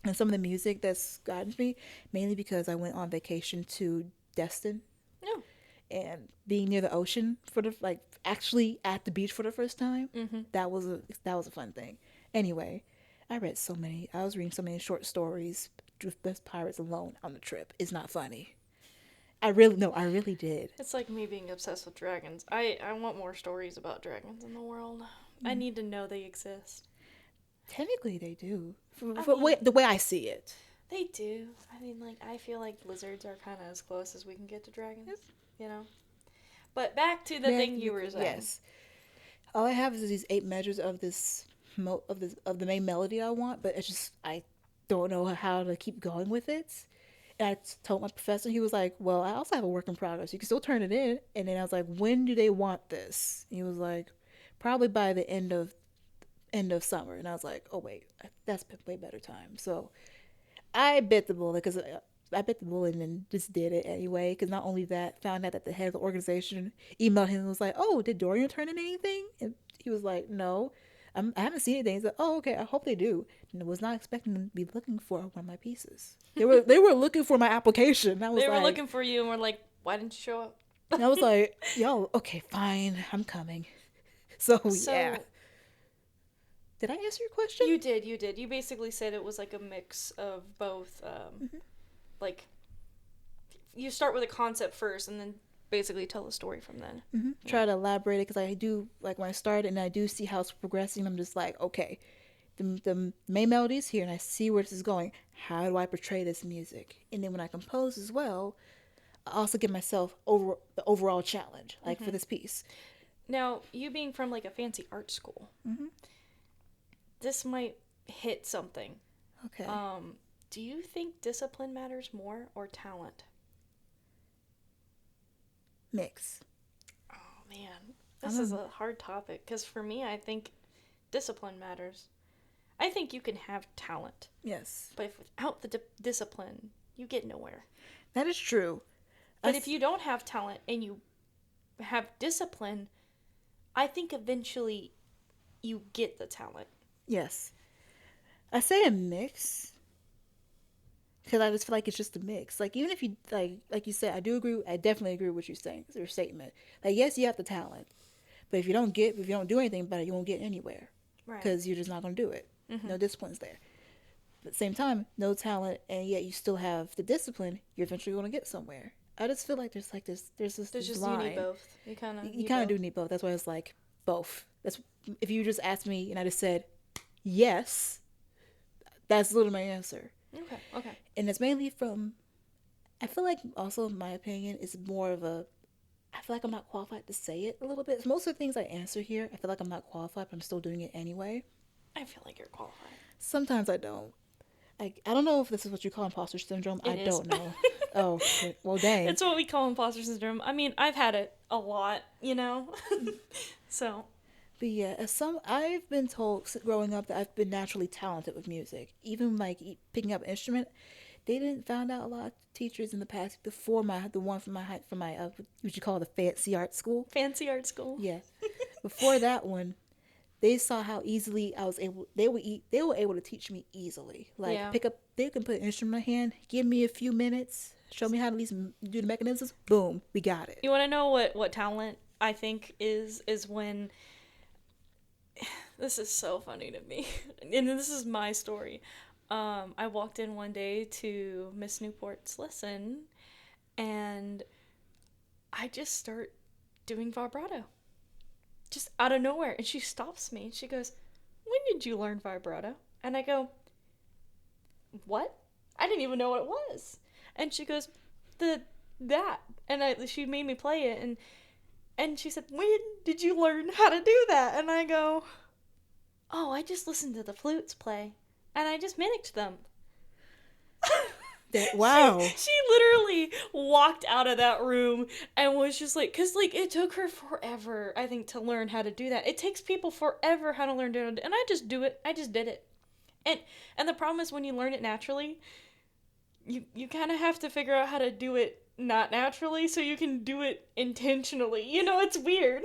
and some of the music that's gotten me, mainly because I went on vacation to Destin. No. And being near the ocean actually at the beach for the first time, that was a fun thing. Anyway, I was reading so many short stories with best pirates alone on the trip. It's not funny. I really did. It's like me being obsessed with dragons. I want more stories about dragons in the world. I need to know they exist. Technically, they do. mean, The way I see it. They do. I mean, like, I feel like lizards are kind of as close as we can get to dragons, you know? But back to the thing you were saying. Yes. All I have is these 8 measures of this of the main melody I want, but it's just I don't know how to keep going with it. And I told my professor, he was like, "Well, I also have a work in progress. You can still turn it in." And then I was like, "When do they want this?" And he was like, "Probably by the end of summer." And I was like, "Oh wait, that's way better time." So I bit the bullet and then just did it anyway. Because not only that, found out that the head of the organization emailed him and was like, "Oh, did Dorian turn in anything?" And he was like, "No. I haven't seen anything." He's like, "Oh, okay. I hope they do." And I was not expecting them to be looking for one of my pieces. They were looking for my application. I was They were looking for you and were like, "Why didn't you show up?" And I was like, "Yo, okay, fine. I'm coming." So yeah. Did I answer your question? You did. You basically said it was like a mix of both. Like, you start with a concept first and then basically tell the story from then. Mm-hmm. Yeah. Try to elaborate it, because I do, like, when I start and I do see how it's progressing, I'm just like, okay, the main melody is here and I see where this is going. How do I portray this music? And then when I compose as well, I also give myself the overall challenge, like, for this piece. Now, you being from like a fancy art school, this might hit something. Okay. Do you think discipline matters more or talent? Mix. Oh man, this is a hard topic, because for me, I think discipline matters. I think you can have talent. Yes. But if without the discipline, you get nowhere. That is true. But if you don't have talent and you have discipline, I think eventually you get the talent. Yes. I say a mix because I just feel like it's just a mix. Like even if you like you said, I do agree. I definitely agree with what you're saying. Your statement. Like yes, you have the talent, but if you don't do anything about it, you won't get anywhere Right. because you're just not gonna do it. Mm-hmm. No discipline's there. But at the same time, no talent, and yet you still have the discipline. You're eventually gonna get somewhere. I just feel like There's this just you need line. both. You kind of You kind of do need both. That's why it's like both. That's if you just asked me and I just said yes, that's literally my answer. Okay. Okay. And it's mainly from. I feel like also my opinion is more of a. I feel like I'm not qualified to say it a little bit. Most of the things I answer here, I feel like I'm not qualified, but I'm still doing it anyway. I feel like you're qualified. Sometimes I don't. I don't know if this is what you call imposter syndrome. It I is. don't know. Oh, well, dang. It's what we call imposter syndrome. I mean, I've had it a lot, you know? So. But yeah, I've been told growing up that I've been naturally talented with music. Even like picking up an instrument, they didn't found out a lot of teachers in the past before the one from my what you call the fancy art school. Fancy art school. Yeah, before that one, they saw how easily I was able. They were able to teach me easily. Like Yeah. pick up, they can put an instrument in my hand, give me a few minutes, show me how to at least do the mechanisms. Boom, we got it. You want to know what talent I think is when this is so funny to me. And this is my story. I walked in one day to Miss Newport's lesson and I just start doing vibrato. Just out of nowhere. And she stops me and she goes, "When did you learn vibrato?" And I go, "What? I didn't even know what it was." And she goes, that. And she made me play it and she said, "When did you learn how to do that?" And I go, "Oh, I just listened to the flutes play and I just mimicked them." Wow. She literally walked out of that room and was just like, because like it took her forever, I think, to learn how to do that. It takes people forever how to learn to do it, and I just do it. I just did it. And the problem is when you learn it naturally, you kind of have to figure out how to do it not naturally so you can do it intentionally. You know, it's weird.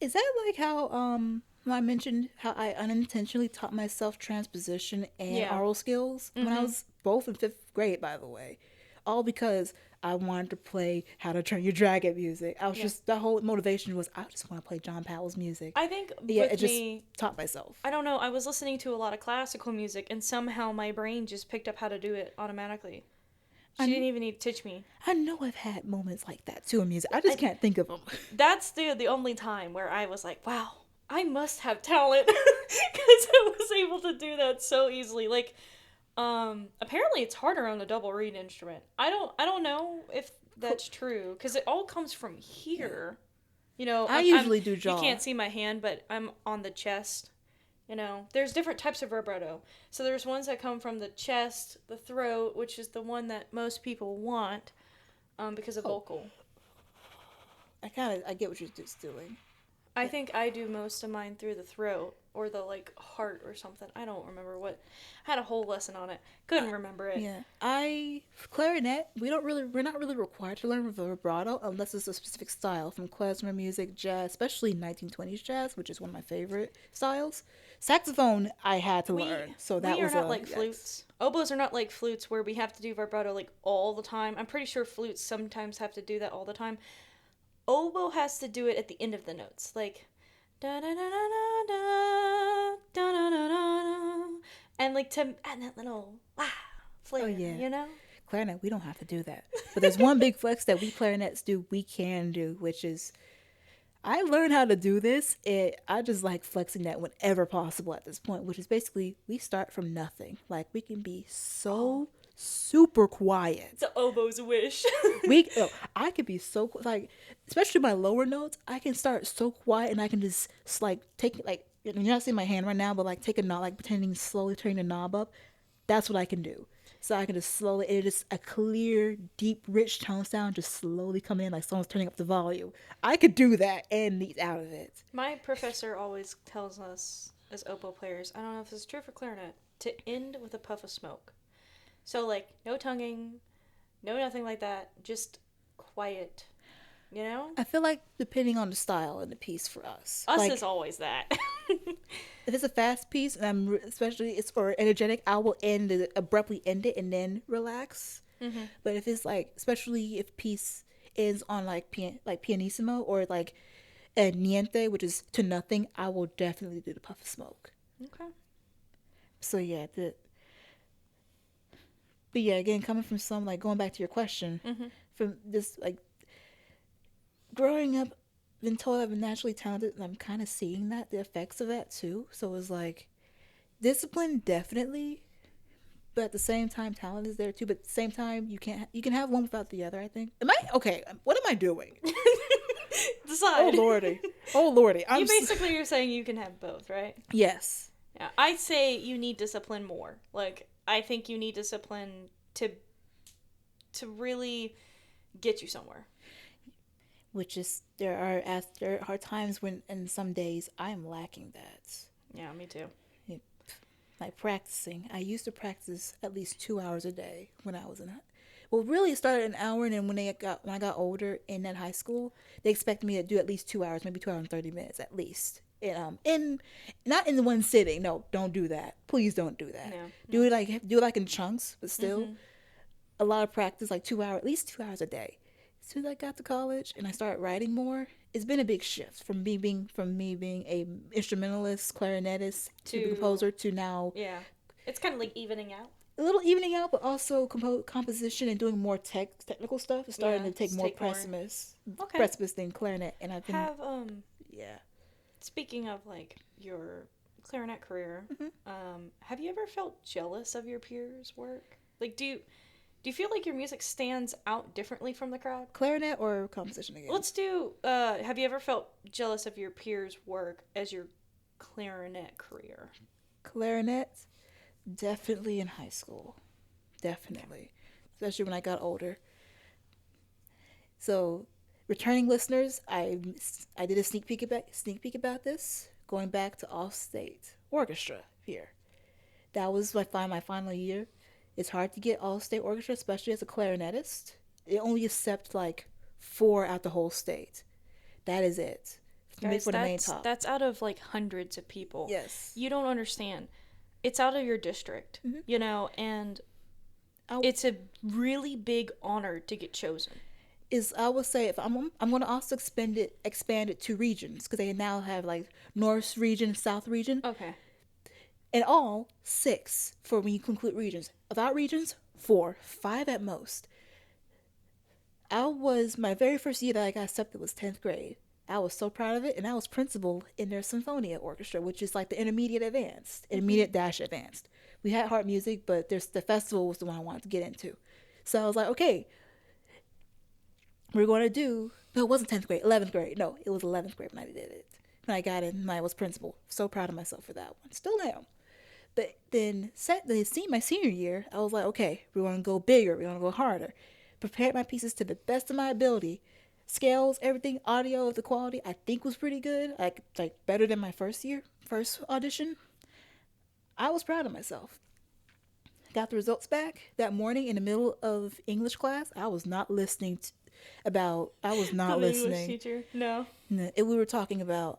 Is that like how I mentioned how I unintentionally taught myself transposition and oral skills when I was both in 5th grade, by the way, all because I wanted to play How to Train Your Dragon music. I was just the whole motivation was I just want to play John Powell's music. I think it with just me, taught myself. I don't know. I was listening to a lot of classical music, and somehow my brain just picked up how to do it automatically. She didn't even need to teach me. I know I've had moments like that too in music. I just can't think of them. That's the only time where I was like, wow, I must have talent because I was able to do that so easily. Like, apparently it's harder on a double reed instrument. I don't know if that's true because it all comes from here. You know, I usually do jaw. You can't see my hand, but I'm on the chest. You know, there's different types of vibrato. So there's ones that come from the chest, the throat, which is the one that most people want, because of vocal. I get what you're just doing. I think I do most of mine through the throat or the like heart or something. I don't remember what. I had a whole lesson on it. Couldn't remember it. Yeah, clarinet. We're not really required to learn vibrato unless it's a specific style from klezmer music, jazz, especially 1920s jazz, which is one of my favorite styles. Saxophone, I had to learn, so that we was are not like flutes. Oboes are not like flutes where we have to do vibrato like all the time. I'm pretty sure flutes sometimes have to do that all the time. Oboe has to do it at the end of the notes, like da da da da da da da da da, and like to add that little flair. You know. Clarinet, we don't have to do that, but there's one big flex that we clarinets do. We can do, which is I learned how to do this. I just like flexing that whenever possible at this point, which is basically we start from nothing. Like we can be so super quiet. The oboe's wish. I could be so like, especially my lower notes. I can start so quiet and I can just like take like you're not seeing my hand right now, but like take a knob, like pretending slowly turning the knob up. That's what I can do. So I can just slowly, it is a clear, deep, rich tone sound just slowly come in like someone's turning up the volume. I could do that and eat out of it. My professor always tells us as oboe players, I don't know if this is true for clarinet, to end with a puff of smoke. So like no tonguing, no nothing like that, just quiet. You know? I feel like depending on the style and the piece for us. Us is always that. If it's a fast piece and especially it's or energetic, I will abruptly end it and then relax. Mm-hmm. But if it's like, especially if piece ends on like pianissimo or like a niente, which is to nothing, I will definitely do the puff of smoke. Okay. So yeah, but yeah, again, coming from some like going back to your question, Mm-hmm. from this like growing up, been told I've been naturally talented, and I'm kind of seeing the effects of that too. So it's like discipline definitely, but at the same time, talent is there too. But at the same time, you can have one without the other. I think. Am I okay? What am I doing? Decide. Oh lordy, oh lordy. You basically you're saying you can have both, right? Yes. Yeah, I'd say you need discipline more. Like I think you need discipline to really get you somewhere. Which is there are times when and some days I'm lacking that. Yeah, me too. Like practicing. I used to practice at least 2 hours a day when I was in. Well, really, it started an hour, and then when I got older in that high school, they expected me to do at least 2 hours, maybe 2 hours and 30 minutes at least. And in not in one sitting. No, don't do that. Please don't do that. No, Do it like in chunks, but still Mm-hmm. a lot of practice, like 2 hours, at least 2 hours a day. As soon as I got to college and I started writing more, it's been a big shift from me being a instrumentalist, clarinetist, to composer to now Yeah. It's kind of like evening out. a little evening out, but also composition and doing more technical stuff. It's starting Yeah, to take just more take more. Okay. precipice than clarinet, and I've been Have yeah. speaking of like your clarinet career, Mm-hmm. have you ever felt jealous of your peers' work? Like do you feel like your music stands out differently from the crowd? Clarinet or composition again? Let's do have you ever felt jealous of your peers' work as your clarinet career? Clarinet, definitely in high school, definitely, especially when I got older. So, returning listeners, I did a sneak peek about this, going back to All State Orchestra here. That was my final year. It's hard to get All State Orchestra, especially as a clarinetist. They only accept like four out the whole state. That is it. Guys, For the main top. that's out of like hundreds of people. Yes. You don't understand. It's out of your district, Mhm. you know, and I, it's a really big honor to get chosen. I would say if I'm going to also expand it to regions because they now have like North region, South region. Okay. In all, 6 for when you conclude regions. Without regions, 4, 5 at most. My very first year that I got accepted was 10th grade. I was so proud of it, and I was principal in their Symphonia Orchestra, which is like the intermediate advanced. We had hard music, but the festival was the one I wanted to get into. So I was like, okay, we're going to do, no, it wasn't 10th grade, 11th grade. No, it was 11th grade when I did it. When I got in, and I was principal. So proud of myself for that one. Still am. But then, my senior year, I was like, okay, we want to go bigger. We want to go harder. Prepared my pieces to the best of my ability. Scales, everything, audio, the quality, I think was pretty good. Like better than my first audition. I was proud of myself. Got the results back that morning in the middle of English class. I was not listening I was not listening. English teacher? No. We were talking about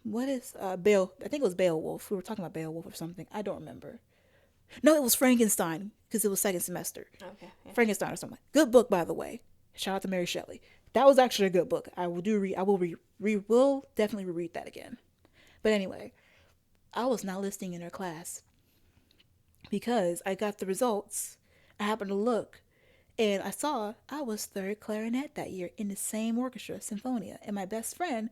what is Beowulf? I think it was Beowulf. We were talking about Beowulf or something. I don't remember. No, it was Frankenstein because it was second semester. Okay. Yeah. Frankenstein or something. Good book, by the way. Shout out to Mary Shelley. That was actually a good book. I will definitely reread that again. But anyway, I was not listening in her class because I got the results. I happened to look, and I saw I was third clarinet that year in the same orchestra, Symphonia, and my best friend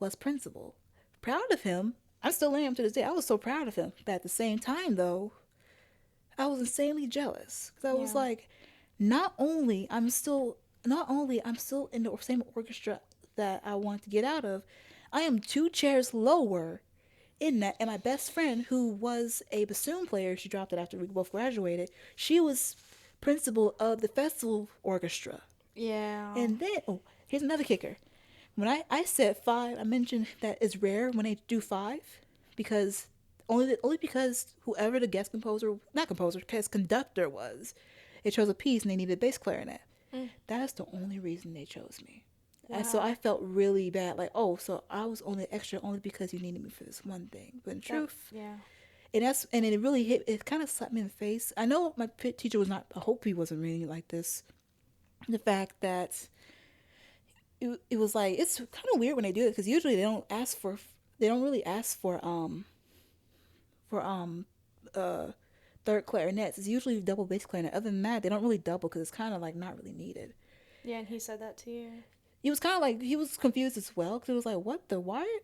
was principal. Proud of him. I still am to this day. I was so proud of him. But at the same time, though, I was insanely jealous because I was like, not only I'm still in the same orchestra that I want to get out of, I am 2 chairs lower in that. And my best friend, who was a bassoon player, she dropped it after we both graduated. She was principal of the festival orchestra. Yeah. And then, here's another kicker. When I said 5, I mentioned that it's rare when they do 5 because only because whoever the conductor was, they chose a piece and they needed a bass clarinet. That is the only reason they chose me. And so I Wow. felt really bad, like, oh, so I was only extra only because you needed me for this one thing. But in That truth, yeah. and it really hit. It kind of slapped me in the face. I know my teacher was not. I hope he wasn't really like this. The fact that it was like it's kind of weird when they do it because usually they don't really ask for uh third clarinets. It's usually double bass clarinet. Other than that, they don't really double because it's kind of like not really needed. Yeah, and he said that to you. He was kind of like he was confused as well because it was like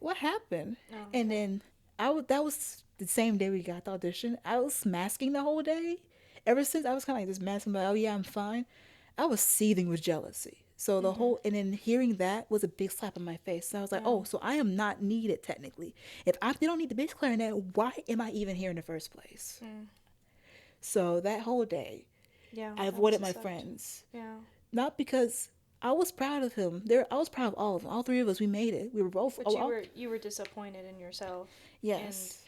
what happened, Oh, and okay. then that was the same day we got the audition. I was masking the whole day. Ever since I was kind of like just masking, like, oh yeah, I'm fine. I was seething with jealousy. So the Mhm. whole and then hearing that was a big slap in my face. So I was like, Yeah. oh, so I am not needed technically. If they don't need the bass clarinet, why am I even here in the first place? Mm. So that whole day, Yeah, I that must avoided have my sucked. friends. Yeah. Not because I was proud of him. I was proud of all of them. All three of us, we made it. We were both. But you were disappointed in yourself and Yes,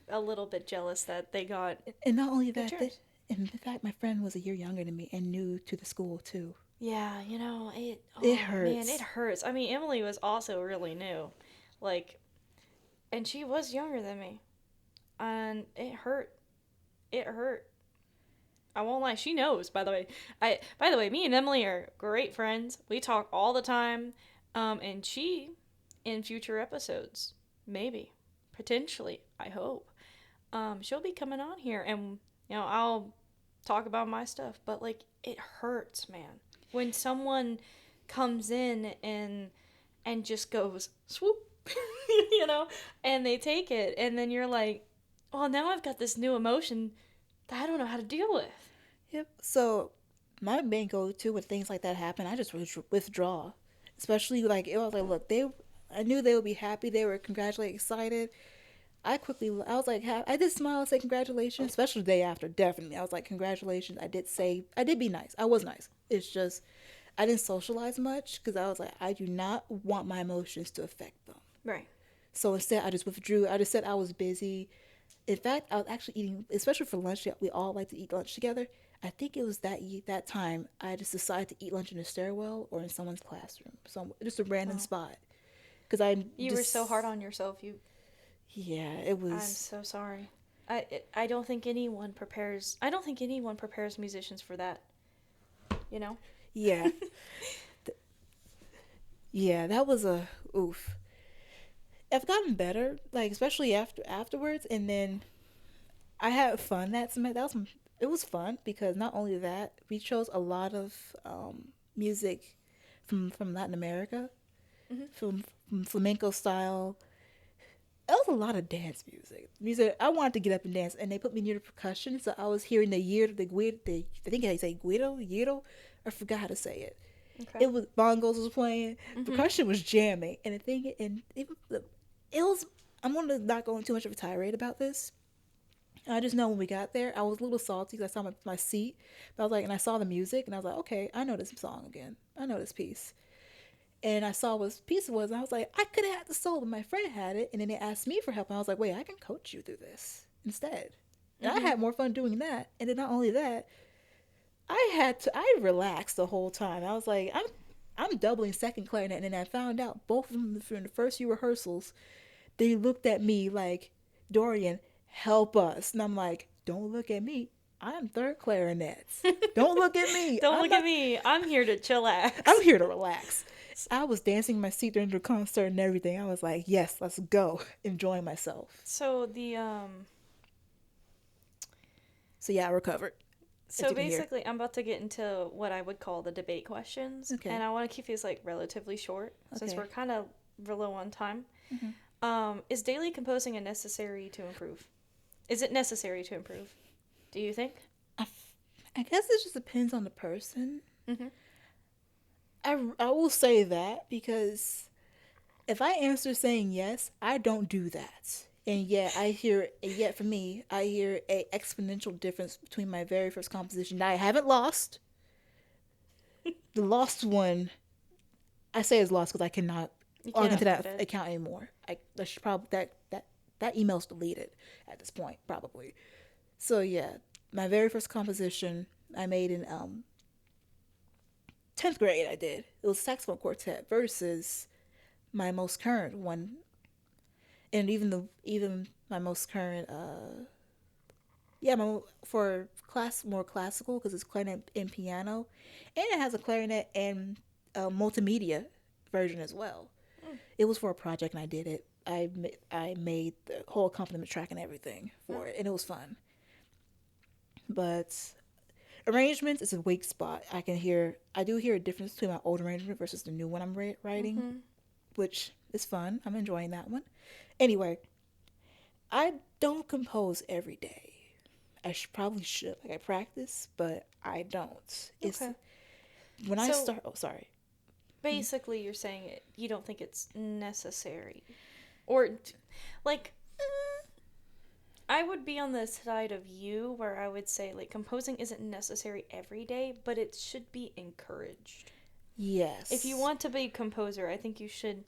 a little bit jealous that they got and not only good that, chairs. in fact, my friend was a year younger than me and new to the school too. Yeah, it It oh man, it hurts. hurts. I mean, Emily was also really new. Like, and she was younger than me. And it hurt. It hurt. I won't lie. She knows, by the way. By the way, me and Emily are great friends. We talk all the time. And she in future episodes, maybe, potentially, I hope. She'll be coming on here and I'll talk about my stuff, but like it hurts, man. When someone comes in and just goes swoop, you know, and they take it and then you're like, "Oh, now I've got this new emotion that I don't know how to deal with." Yep. So my main go-to when things like that happen, I just withdraw. Especially like it was like, look, I knew they would be happy. They were congratulated, excited. I was like, I did smile and say congratulations, especially the day after. Definitely, I was like, congratulations. I did be nice. I was nice. It's just, I didn't socialize much because I was like, I do not want my emotions to affect them. Right. So instead, I just withdrew. I just said I was busy. In fact, I was actually eating, especially for lunch. We all like to eat lunch together. I think it was that time I just decided to eat lunch in a stairwell or in someone's classroom, just a random Oh, spot. Because I you were so hard just, on yourself. You yeah, it I'm was, so sorry. I don't think anyone prepares. I don't think anyone prepares musicians for that. You know. yeah, yeah, that was a oof. I've gotten better, like especially afterwards, and then I had fun that semester. It was fun because not only that, we chose a lot of music from Latin America, Mhm. from flamenco style. It was a lot of dance music. I wanted to get up and dance, and they put me near the percussion, so I was hearing the guido, I think I say guido. I forgot how to say it. Okay. It was bongos was playing, Mhm. percussion was jamming, and the thing, and it was. I'm gonna not go into too much of a tirade about this. I just know when we got there, I was a little salty because I saw my seat, but I was like, and I saw the music, and I was like, okay, I know this song again. I know this piece. And I saw what piece it was, and I was like, I could have had the solo, but my friend had it, and then they asked me for help, and I was like, wait, I can coach you through this instead. And I Mhm. had more fun doing that. And then not only that, I relaxed the whole time. I was like, I'm doubling second clarinet, and then I found out both of them from the first few rehearsals, they looked at me like, Dorian, help us. And I'm like, don't look at me. I'm third clarinets. Don't look at me. Don't look at me. I'm here to I'm chillax. here to relax. I was dancing in my seat during the concert and everything. I was like, yes, let's go. Enjoying myself. So the. So yeah, I recovered. As So you can hear. basically, I'm about to get into what I would call the debate questions, Okay. and I want to keep these like relatively short since Okay. we're kind of low on time. Hmm. Is daily composing a necessary to improve? Is it necessary to improve? Do you think? I, I guess it just depends on the person. Mm-hmm. I will say that because if I answer saying yes, I don't do that. And yet for me, I hear a exponential difference between my very first composition that I haven't lost. The lost one, I say is lost because I cannot You log cannot into find that it. account anymore. I should probably that email's deleted at this point probably. So yeah, my very first composition I made in 10th grade I did. It was saxophone quartet versus my most current one, and even my most current yeah, for class more classical because it's clarinet and piano, and it has a clarinet and a multimedia version as well. Mm. It was for a project and I did it. I made the whole accompaniment track and everything for it, and it was fun. But arrangements is a weak spot. I do hear a difference between my old arrangement versus the new one I'm writing, Mm-hmm. which is fun. I'm enjoying that one. Anyway, I don't compose every day. Probably should. Like I practice, but I don't. It's Okay. when I So start. Oh, sorry. basically, you're saying you don't think it's necessary, or like I would be on the side of you where I would say like composing isn't necessary every day, but it should be encouraged. If you Yes. want to be a composer, I think you should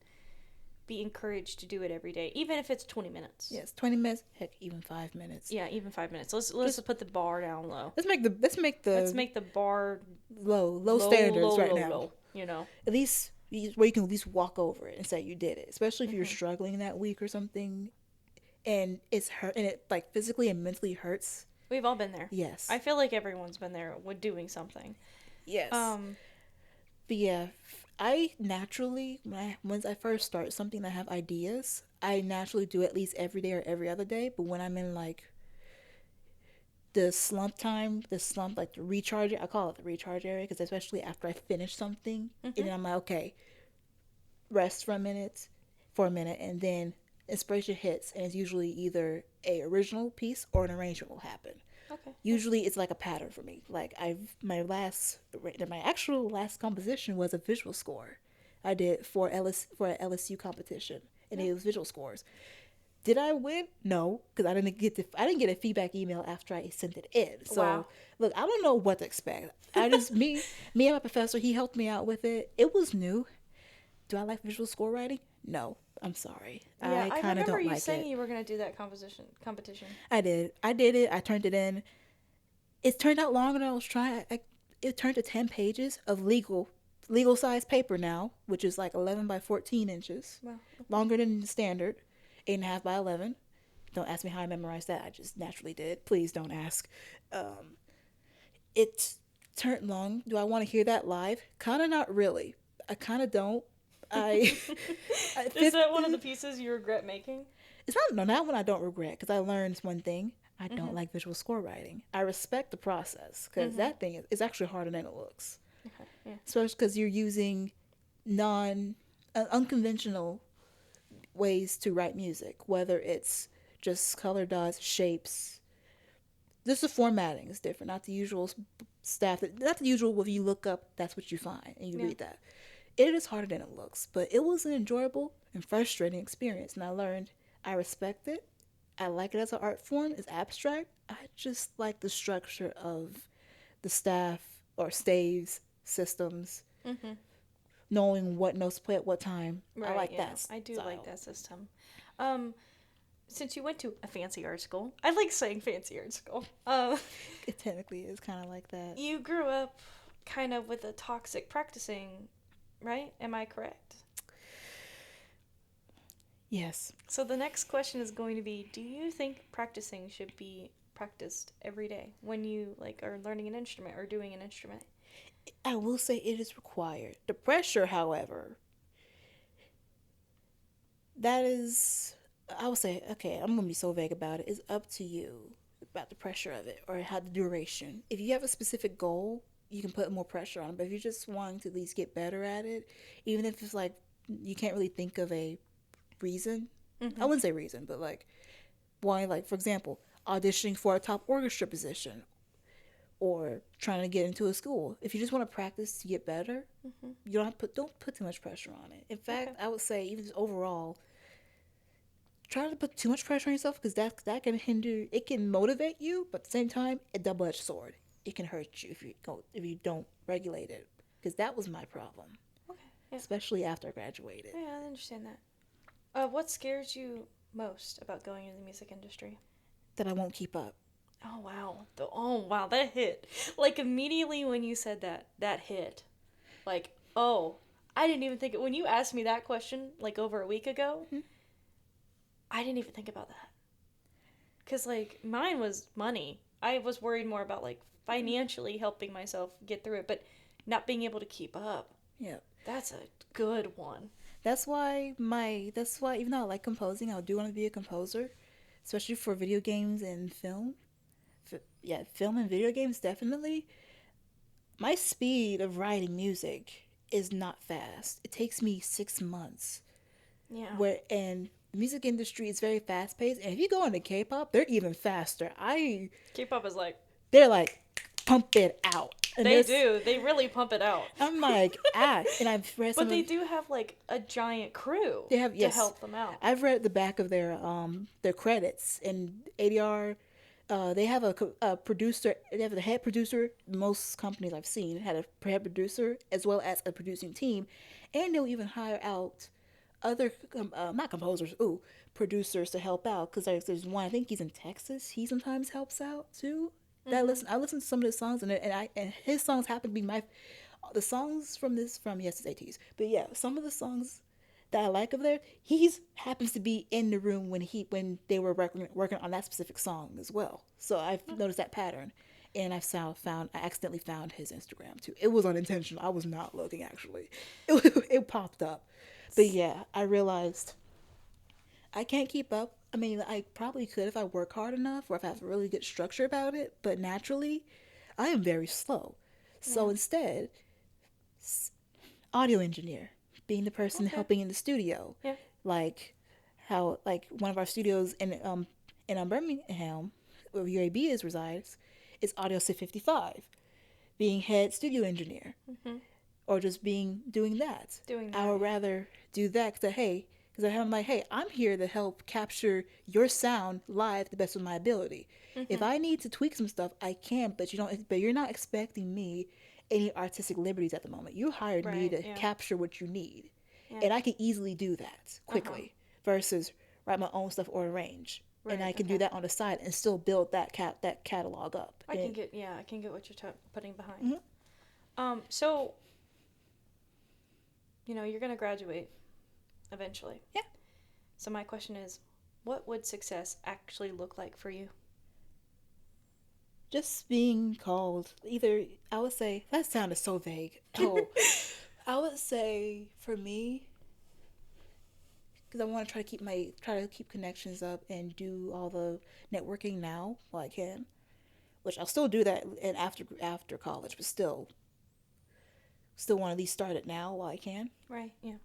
be encouraged to do it every day, even if it's 20 minutes. Yes. 20 minutes. Heck, even 5 minutes. Yeah, even 5 minutes. Let's just put the bar down low. Let's make the bar low standards right now. low. You know. At least where you can at least walk over it and say you did it. Especially if you're Mm-hmm. struggling that week or something, and it's hurt and it like physically and mentally hurts. We've all been there. Yes. I feel like everyone's been there with doing something. Yes. Um, But yeah, I naturally once I first start something, I have ideas. I naturally do at least every day or every other day. But when I'm in like the slump, like the recharge, I call it the recharge area, because especially after I finish something, and then I'm like, okay, rest for a minute, and then inspiration hits, and it's usually either a original piece or an arrangement will happen. okay. Usually it's like a pattern for me. Like my actual last composition was a visual score. I did for an LSU competition, and it was visual scores. Did I win? No, because I didn't get a feedback email after I sent it in. So Wow. look, I don't know what to expect. I just me and my professor, he helped me out with it. It was new. Do I like visual score writing? No, I'm sorry. Yeah, I I kind of remember don't you like saying it. you were gonna do that competition. I did. I did it. I turned it in. It turned out longer than I was trying. It turned to 10 pages of legal size paper now, which is like 11 by 14 inches, Wow. longer than the standard, 8.5 by 11. Don't ask me how I memorized that. I just naturally did. Please don't ask. It turned long. Do I want to hear that live? Kind of not really. I kind of don't. I, Is that one of the pieces you regret making? It's not no, not one I don't regret because I learned one thing. I don't like visual score writing. I respect the process because that thing is actually harder than it looks. Okay. Yeah. Especially because you're using unconventional ways to write music, whether it's just color dots, shapes. Just the formatting is different, not the usual not the usual. If you look up, that's what you find, and you read that. It is harder than it looks, but it was an enjoyable and frustrating experience, and I learned I respect it. I like it as an art form. It's abstract. I just like the structure of the staff or staves systems, knowing what notes to play at what time. Right. I like Yeah. that. I do style. like that system. Since you went to a fancy art school, I like saying fancy art school. It technically is kind of like that. You grew up kind of with a toxic practicing, right? Am I correct? Yes. So the next question is going to be, do you think practicing should be practiced every day when you like are learning an instrument or doing an instrument? I will say it is required. The pressure, however, that is, I will say, okay, I'm going to be so vague about it. It's up to you about the pressure of it or how the duration. If you have a specific goal, you can put more pressure on it. But if you're just wanting to at least get better at it, even if it's like you can't really think of a reason, I wouldn't say reason, but like why, like for example, auditioning for a top orchestra position or trying to get into a school. If you just want to practice to get better, you don't put too much pressure on it. In fact, I would say even just overall, try to put too much pressure on yourself because that can hinder. It can motivate you, but at the same time, a double-edged sword. It can hurt you if you don't regulate it. Because that was my problem, Okay. Yeah. especially after I graduated. Yeah, I understand that. What scares you most about going into the music industry? That I won't keep up. Oh wow. That hit. Like immediately when you said that hit. Like, oh, I didn't even think when you asked me that question like over a week ago, Mm-hmm. I didn't even think about that. Cuz like mine was money. I was worried more about like financially helping myself get through it, but not being able to keep up. Yeah. That's a good one. That's why even though I like composing, I do want to be a composer, especially for video games and film. Yeah, film and video games definitely. My speed of writing music is not fast. It takes me 6 months. Yeah. And the music industry is very fast paced, and if you go into K-pop, they're even faster. K-pop is like They're like pump it out, and they do. They really pump it out. I'm like and I've read But some they of do have like a giant crew they have to yes, help them out. I've read the back of their credits and ADR. They have a producer. They have the head producer. Most companies I've seen had a head producer as well as a producing team, and they'll even hire out other not composers, producers to help out. Because there's one I think he's in Texas. He sometimes helps out too. I listen to some of his songs and his songs happen to be my the songs from yes it's ATs. But yeah, some of the songs that I like of there, he's happens to be in the room when they were working on that specific song as well. So I've noticed that pattern, and I accidentally found his Instagram too. It was unintentional. I was not looking actually. It popped up, but yeah, I realized I can't keep up. I mean, I probably could if I work hard enough or if I have a really good structure about it, but naturally, I am very slow. So Yeah. instead, audio engineer, being the person Okay. helping in the studio, Yeah. like how like one of our studios in Birmingham, where UAB is resides, is Audio C55, being head studio engineer, Mm-hmm. or just being doing that. Doing that. I would Yeah. rather do that because I'm like, hey, I'm here to help capture your sound live the best of my ability. If Mm-hmm. I need to tweak some stuff, I can, but you don't. But you're not expecting me any artistic liberties at the moment. You hired me Right. to Yeah. capture what you need, Yeah. and I can easily do that Uh-huh. quickly versus write my own stuff or arrange. And Right. I can do Okay. that on the side and still build that catalog up. I can And, get I can get what you're putting behind. mhm. So you're gonna graduate eventually. Yeah. So my question is, what would success actually look like for you? Just being called either, I would say that sounded so vague. Oh, I would say for me, because I want to try to keep connections up and do all the networking now while I can, which I'll still do that and after college, but still want to at least start it now while I can. Right. Yeah.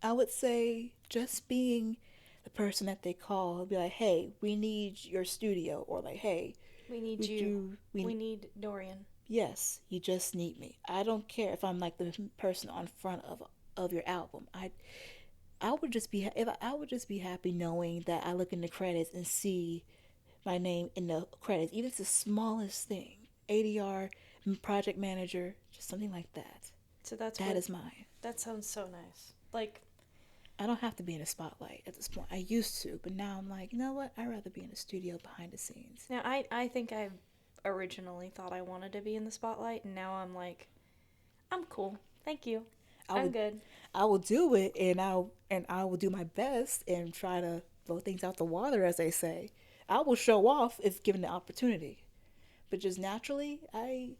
I would say just being the person that they call, be like, hey, we need your studio, or like, hey, We need would you. you We need Dorian. yes, you just need me. I don't care if I'm like the person on front of your album. I would just be if I would just be happy knowing that I look in the credits and see my name in the credits, even if it's the smallest thing. ADR, project manager, just something like that. So that's That what is mine. that sounds so nice. Like I don't have to be in a spotlight at this point. I used to, but now I'm like, you know what? I'd rather be in the studio behind the scenes. now, I think I originally thought I wanted to be in the spotlight, and now I'm like, I'm cool. Thank you. I I'm would good. I will do it, and I will do my best and try to blow things out the water, as they say. I will show off if given the opportunity, but just naturally, I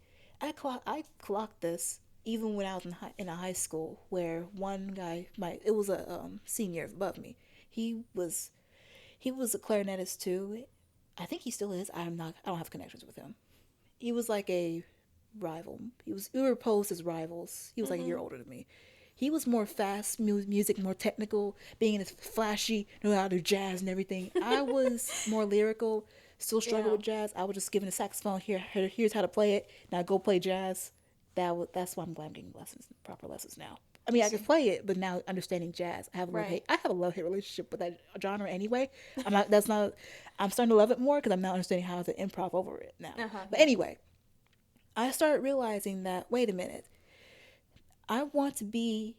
clocked this even when I was in a high school where one guy, it was a senior above me. He was he was a clarinetist too. I think he still is. I don't have connections with him. He was like a rival. We were posed as rivals. He was like a year Mm-hmm. older than me. He was more fast music, more technical, being flashy, know how to do jazz and everything. I was more lyrical, still struggle Yeah. with jazz. I was just given a saxophone. Here's how to play it. Now go play jazz. That's why I'm glad I'm getting proper lessons now. I mean, I can See. play it, but now understanding jazz, Right. I have a love hate relationship with that genre anyway. I'm not. That's not. I'm starting to love it more because I'm now understanding how to improv over it now. But Yeah. anyway, I started realizing that wait a minute, I want to be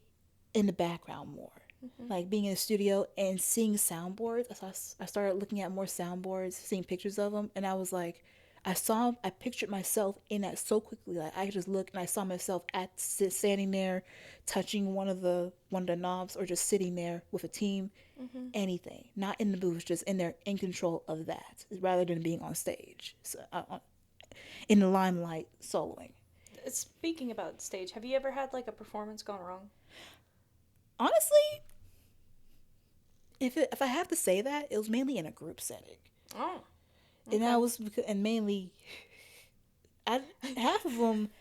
in the background more. Mm-hmm. Like being in the studio and seeing soundboards. I started looking at more soundboards, seeing pictures of them, and I was like, I pictured myself in that so quickly. Like I could just look and I saw myself standing there, touching one of the knobs, or just sitting there with a team. Mm-hmm. Anything, not in the booth, just in there in control of that, rather than being on stage, so, in the limelight soloing. Speaking about stage, have you ever had like a performance gone wrong? Honestly, if I have to say that, it was mainly in a group setting, Oh, and okay. mainly, half of them,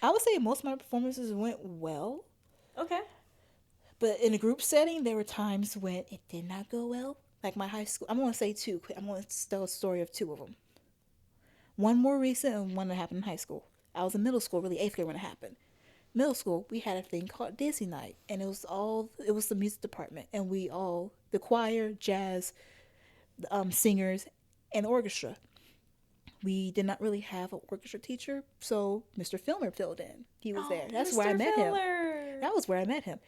I would say most of my performances went well, Okay. but in a group setting, there were times when it did not go well. Like my high school, I'm gonna say two. I'm gonna tell a story of two of them. One more recent and one that happened in high school. I was in middle school, really eighth grade when it happened. Middle school, we had a thing called Disney Night, and it was the music department, and we all the choir, jazz, singers, and orchestra. We did not really have an orchestra teacher, so Mr. Filmer filled in. He was there. Oh, That's where I Mr. met him. Filler. That was where I met him.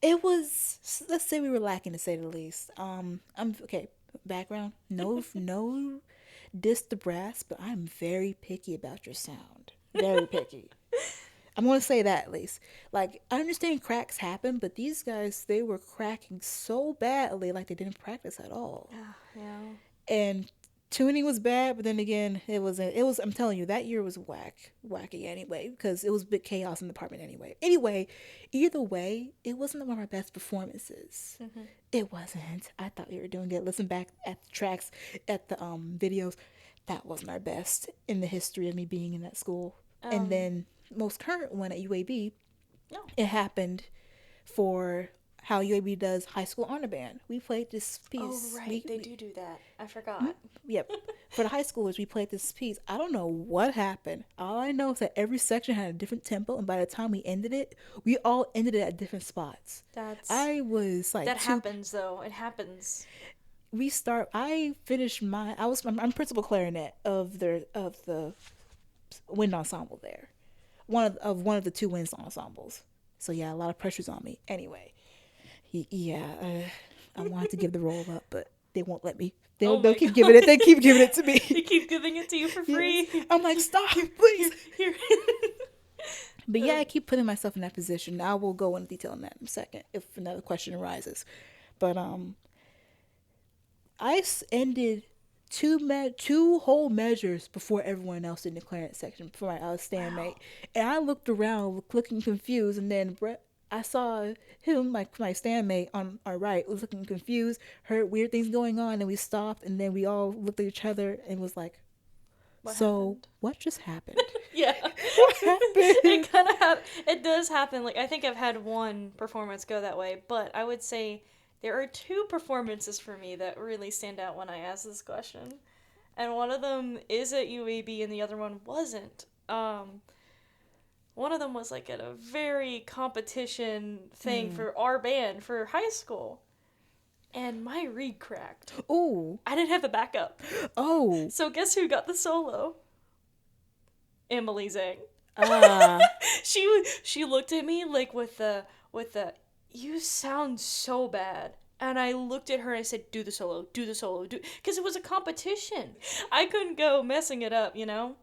It was, let's say, we were lacking to say the least. I'm okay. Background, no diss the brass, but I'm very picky about your sound. Very picky. I'm gonna say that at least. Like I understand cracks happen, but these guys they were cracking so badly, like they didn't practice at all. Yeah. And tuning was bad, but then again, it was. I'm telling you, that year was wacky anyway, because it was a bit chaos in the department anyway. Anyway, either way, it wasn't one of our best performances. Mm-hmm. It wasn't. I thought we were doing good. Listen back at the tracks, at the videos. That wasn't our best in the history of me being in that school. And then most current one at UAB, No. it happened for how UAB does high school honor band. We played this piece. Oh, right. They do that. I forgot. Yep. For the high schoolers, we played this piece. I don't know what happened. All I know is that every section had a different tempo, and by the time we ended it, we all ended it at different spots. I was like, that happens though. It happens. I finished I'm principal clarinet of the wind ensemble there. One of the two wind ensembles. So yeah, a lot of pressure's on me. Anyway, yeah, I wanted to give the roll up, but they won't let me. They'll keep giving it. They keep giving it to me. They keep giving it to you for free. Yes. I'm like, stop, please. Here. But yeah, I keep putting myself in that position. I will go into detail on that in a second if another question arises. But I ended two whole measures before everyone else in the clarinet section, before my standmate. And I looked around, looking confused, and then I saw him, my standmate on our right, was looking confused, heard weird things going on, and we stopped, and then we all looked at each other and was like, what just happened? Yeah. What happened? It kind of it does happen. Like I think I've had one performance go that way, but I would say there are two performances for me that really stand out when I ask this question. And one of them is at UAB and the other one wasn't. One of them was like at a very competition thing for our band for high school. And my reed cracked. Ooh. I didn't have a backup. Oh. So guess who got the solo? Emily Zhang. She looked at me like with the you sound so bad. And I looked at her and I said, do the solo, because it was a competition. I couldn't go messing it up, you know?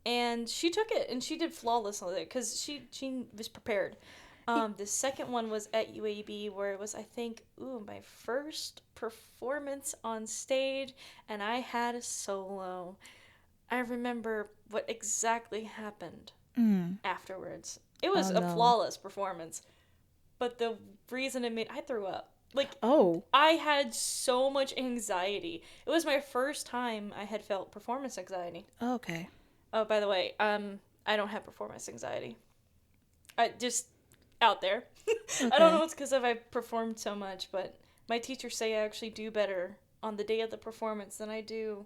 And she took it and she did flawlessly because she was prepared. The second one was at UAB where it was, I think, my first performance on stage and I had a solo. I remember what exactly happened afterwards. It was a flawless performance. But the reason I threw up. Like, I had so much anxiety. It was my first time I had felt performance anxiety. Okay. Oh, by the way, I don't have performance anxiety. I just out there. Okay. I don't know it's because I've performed so much, but my teachers say I actually do better on the day of the performance than I do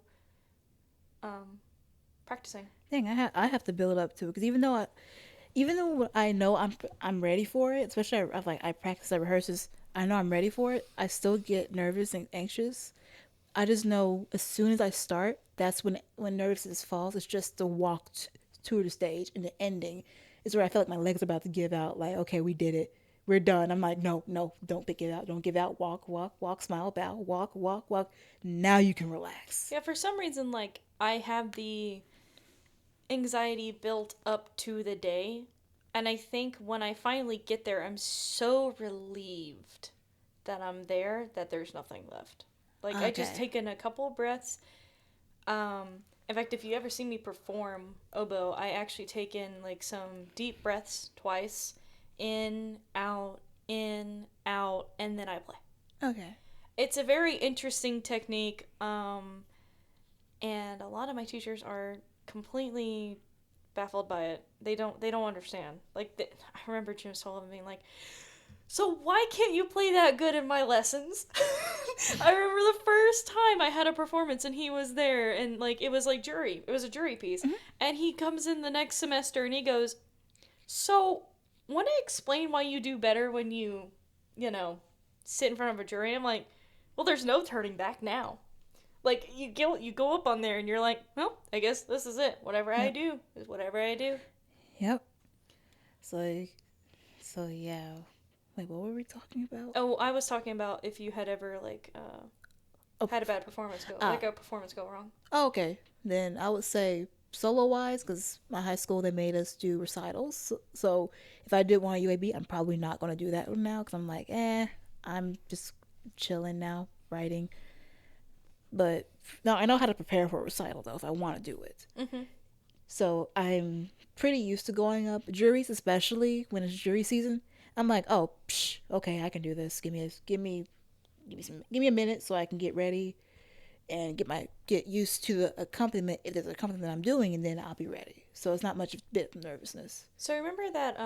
practicing. Dang, I have to build up to it because even though I know I'm ready for it, especially I practice at rehearsals, I know I'm ready for it. I still get nervous and anxious. I just know as soon as I start, that's when nervousness falls. It's just the walk to the stage and the ending is where I feel like my legs are about to give out. Like, okay, we did it. we're done. I'm like, no, no, don't pick it out. Don't give out. Walk, walk, walk, smile, bow, walk, walk, walk. Now you can relax. Yeah, for some reason, like, I have the anxiety built up to the day. And I think when I finally get there, I'm so relieved that I'm there that there's nothing left. Like, I just Okay. taken a couple breaths. In fact, if you ever see me perform oboe, I actually take in like some deep breaths twice, in, out, and then I play. Okay. It's a very interesting technique, and a lot of my teachers are completely baffled by it. They don't understand. I remember Jim Sullivan being like, "So why can't you play that good in my lessons?" I remember the first time I had a performance and he was there, and like it was like jury. It was a jury piece, Mhm. and he comes in the next semester and he goes, "So, want to explain why you do better when you know, sit in front of a jury?" And I'm like, "Well, there's no turning back now." Like you go up on there and you're like, "Well, I guess this is it. Whatever I Yep. do is whatever I do." Yep. So, so yeah. Wait, what were we talking about? Oh, I was talking about if you had ever like Oh, had a bad performance go ah. like a performance go wrong. Oh, okay. Then I would say solo wise, because my high school they made us do recitals. So if I did want a UAB, I'm probably not going to do that now because I'm like, I'm just chilling now, writing. But now I know how to prepare for a recital though if I want to do it. Mm-hmm. So I'm pretty used to going up juries, especially when it's jury season. I'm like, oh, okay, I can do this. Give me a minute so I can get ready and get used to the accompaniment if there's an accompaniment I'm doing, and then I'll be ready. So it's not much of a bit of nervousness. So remember that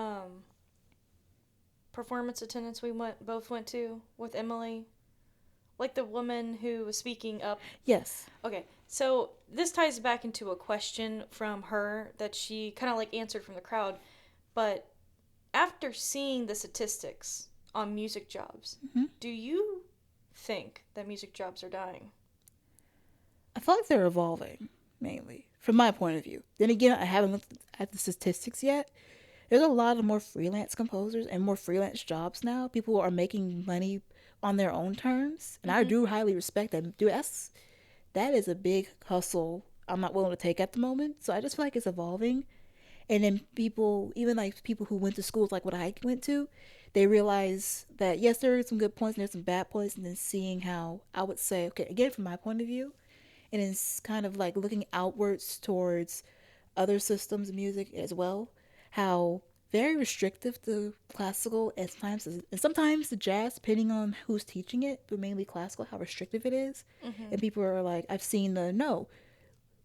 performance attendance we both went to with Emily, like the woman who was speaking up. Yes. Okay, so this ties back into a question from her that she kind of like answered from the crowd, but after seeing the statistics on music jobs, Mm-hmm. do you think that music jobs are dying? I feel like they're evolving mainly from my point of view. Then again, I haven't looked at the statistics yet. There's a lot of more freelance composers and more freelance jobs now. People are making money on their own terms, and I Mm-hmm. do highly respect that. Dude, that is a big hustle I'm not willing to take at the moment. So I just feel like it's evolving. And then people, even like people who went to schools like what I went to, they realize that yes, there are some good points and there's some bad points, and then seeing how I would say, okay, again from my point of view, and it's kind of like looking outwards towards other systems of music as well, how very restrictive the classical and sometimes the jazz, depending on who's teaching it, but mainly classical, how restrictive it is. Mm-hmm. And people are like, I've seen the no,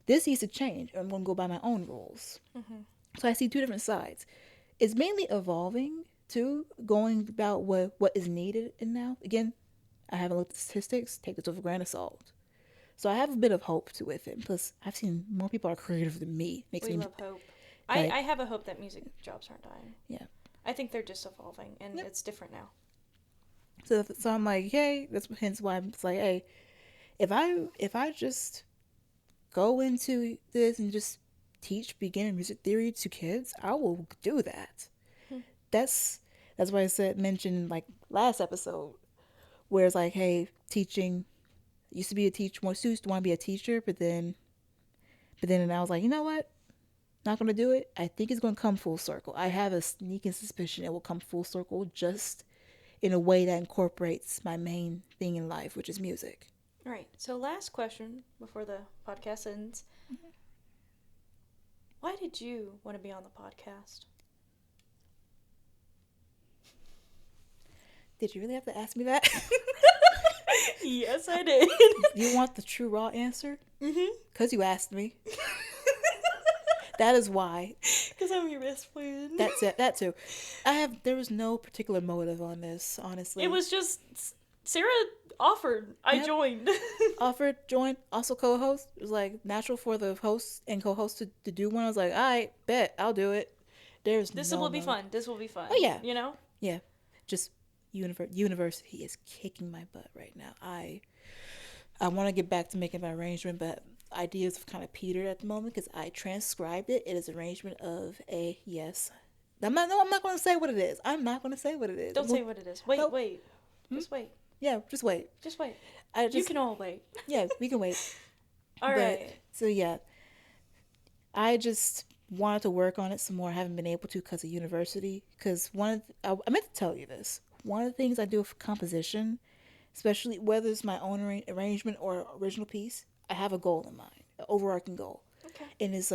this needs to change. I'm going to go by my own rules. Mm-hmm. So I see two different sides. It's mainly evolving too, going about what is needed. And now, again, I haven't looked at statistics. Take this with a grain of salt. So I have a bit of hope to with it. Plus, I've seen more people are creative than me. Makes We me love hope. like, I have a hope that music jobs aren't dying. yeah. I think they're just evolving and Yep. it's different now. So I'm like, hey, that's hence why I'm like, hey, if I just go into this and just teach beginner music theory to kids, I will do that. Hmm. That's that's why I said mentioned like last episode, where it's like, hey, teaching used to be a teacher, more used to want to be a teacher, but then and I was like, you know what? Not gonna do it. I think it's gonna come full circle. I have a sneaking suspicion it will come full circle just in a way that incorporates my main thing in life, which is music. All right. So last question before the podcast ends. Why did you want to be on the podcast? Did you really have to ask me that? Yes, I did. You want the true raw answer? Mm-hmm. Because you asked me. That is why. Because I'm your best friend. That's it. That too. There was no particular motive on this, honestly. It was just Sarah offered. I Yep. joined. Offered, joined, also co-host. It was like natural for the host and co-host to do one. I was like, all right, bet, I'll do it. There's This no will be motive. fun. This will be fun. Oh, yeah. You know? Yeah. Just university is kicking my butt right now. I want to get back to making my arrangement, but ideas have kind of petered at the moment because I transcribed it. It is arrangement of a yes, I'm not going to say what it is. I'm not going to say what it is. Don't say what it is. Wait, Nope. wait. Just wait. Yeah, just wait. Just wait. I just, You can all wait. yeah, we can wait. All right. So yeah, I just wanted to work on it some more. I haven't been able to because of university. Because I meant to tell you this. One of the things I do for composition, especially whether it's my own arrangement or original piece, I have a goal in mind, an overarching goal. Okay. And it's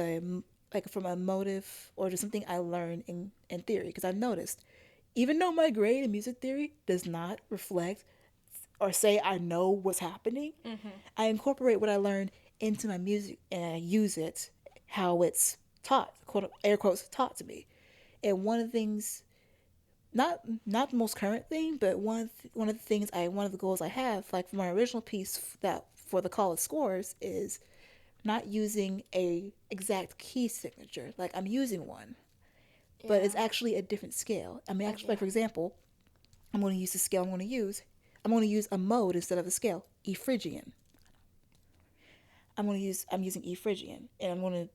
like from a motive or just something I learned in theory. Because I've noticed, even though my grade in music theory does not reflect or say I know what's happening, I incorporate what I learned into my music and I use it how it's taught, quote air quotes, taught to me. And one of the things, not the most current thing, but one of the things one of the goals I have, like for my original piece that for the college scores, is not using a exact key signature. Like I'm using one, but it's actually a different scale. I mean, actually, like for example, I'm going to use the scale I'm going to use a mode instead of a scale, E Phrygian. I'm using E Phrygian, and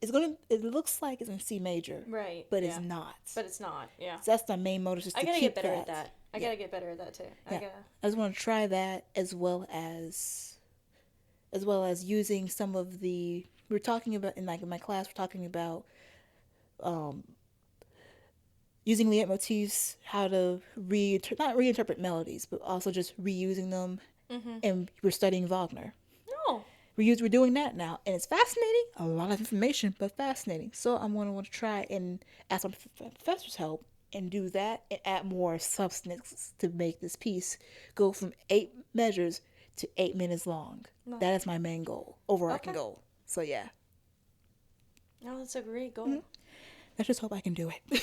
it looks like it's in C major, Right. but it's not. But it's not. Yeah. So that's my main motive, just I to gotta keep get better that. at that. I gotta get better at that too. Yeah. I just want to try that as well as using some of the we're talking about in my class. We're talking about using leitmotifs, how to not reinterpret melodies, but also just reusing them. And we're studying Wagner. No. We're doing that now, and it's fascinating. A lot of information, but fascinating. So I'm going to want to try and ask my professor's help and do that and add more substance to make this piece go from 8 measures to 8 minutes long. No. That is my main goal, overarching goal. So yeah. Oh, that's a great goal. I just hope I can do it.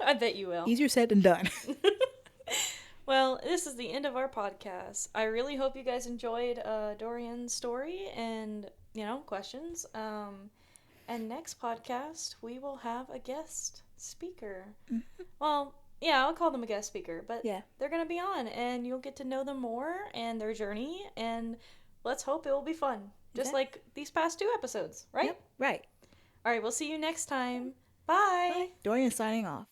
I bet you will. Easier said than done. Well, this is the end of our podcast. I really hope you guys enjoyed Dorian's story and, questions. And next podcast, we will have a guest speaker. Well, yeah, I'll call them a guest speaker, but they're going to be on, and you'll get to know them more and their journey, and let's hope it will be fun, just like these past 2 episodes, right? Yep, right. All right, we'll see you next time. Bye. Dorian signing off.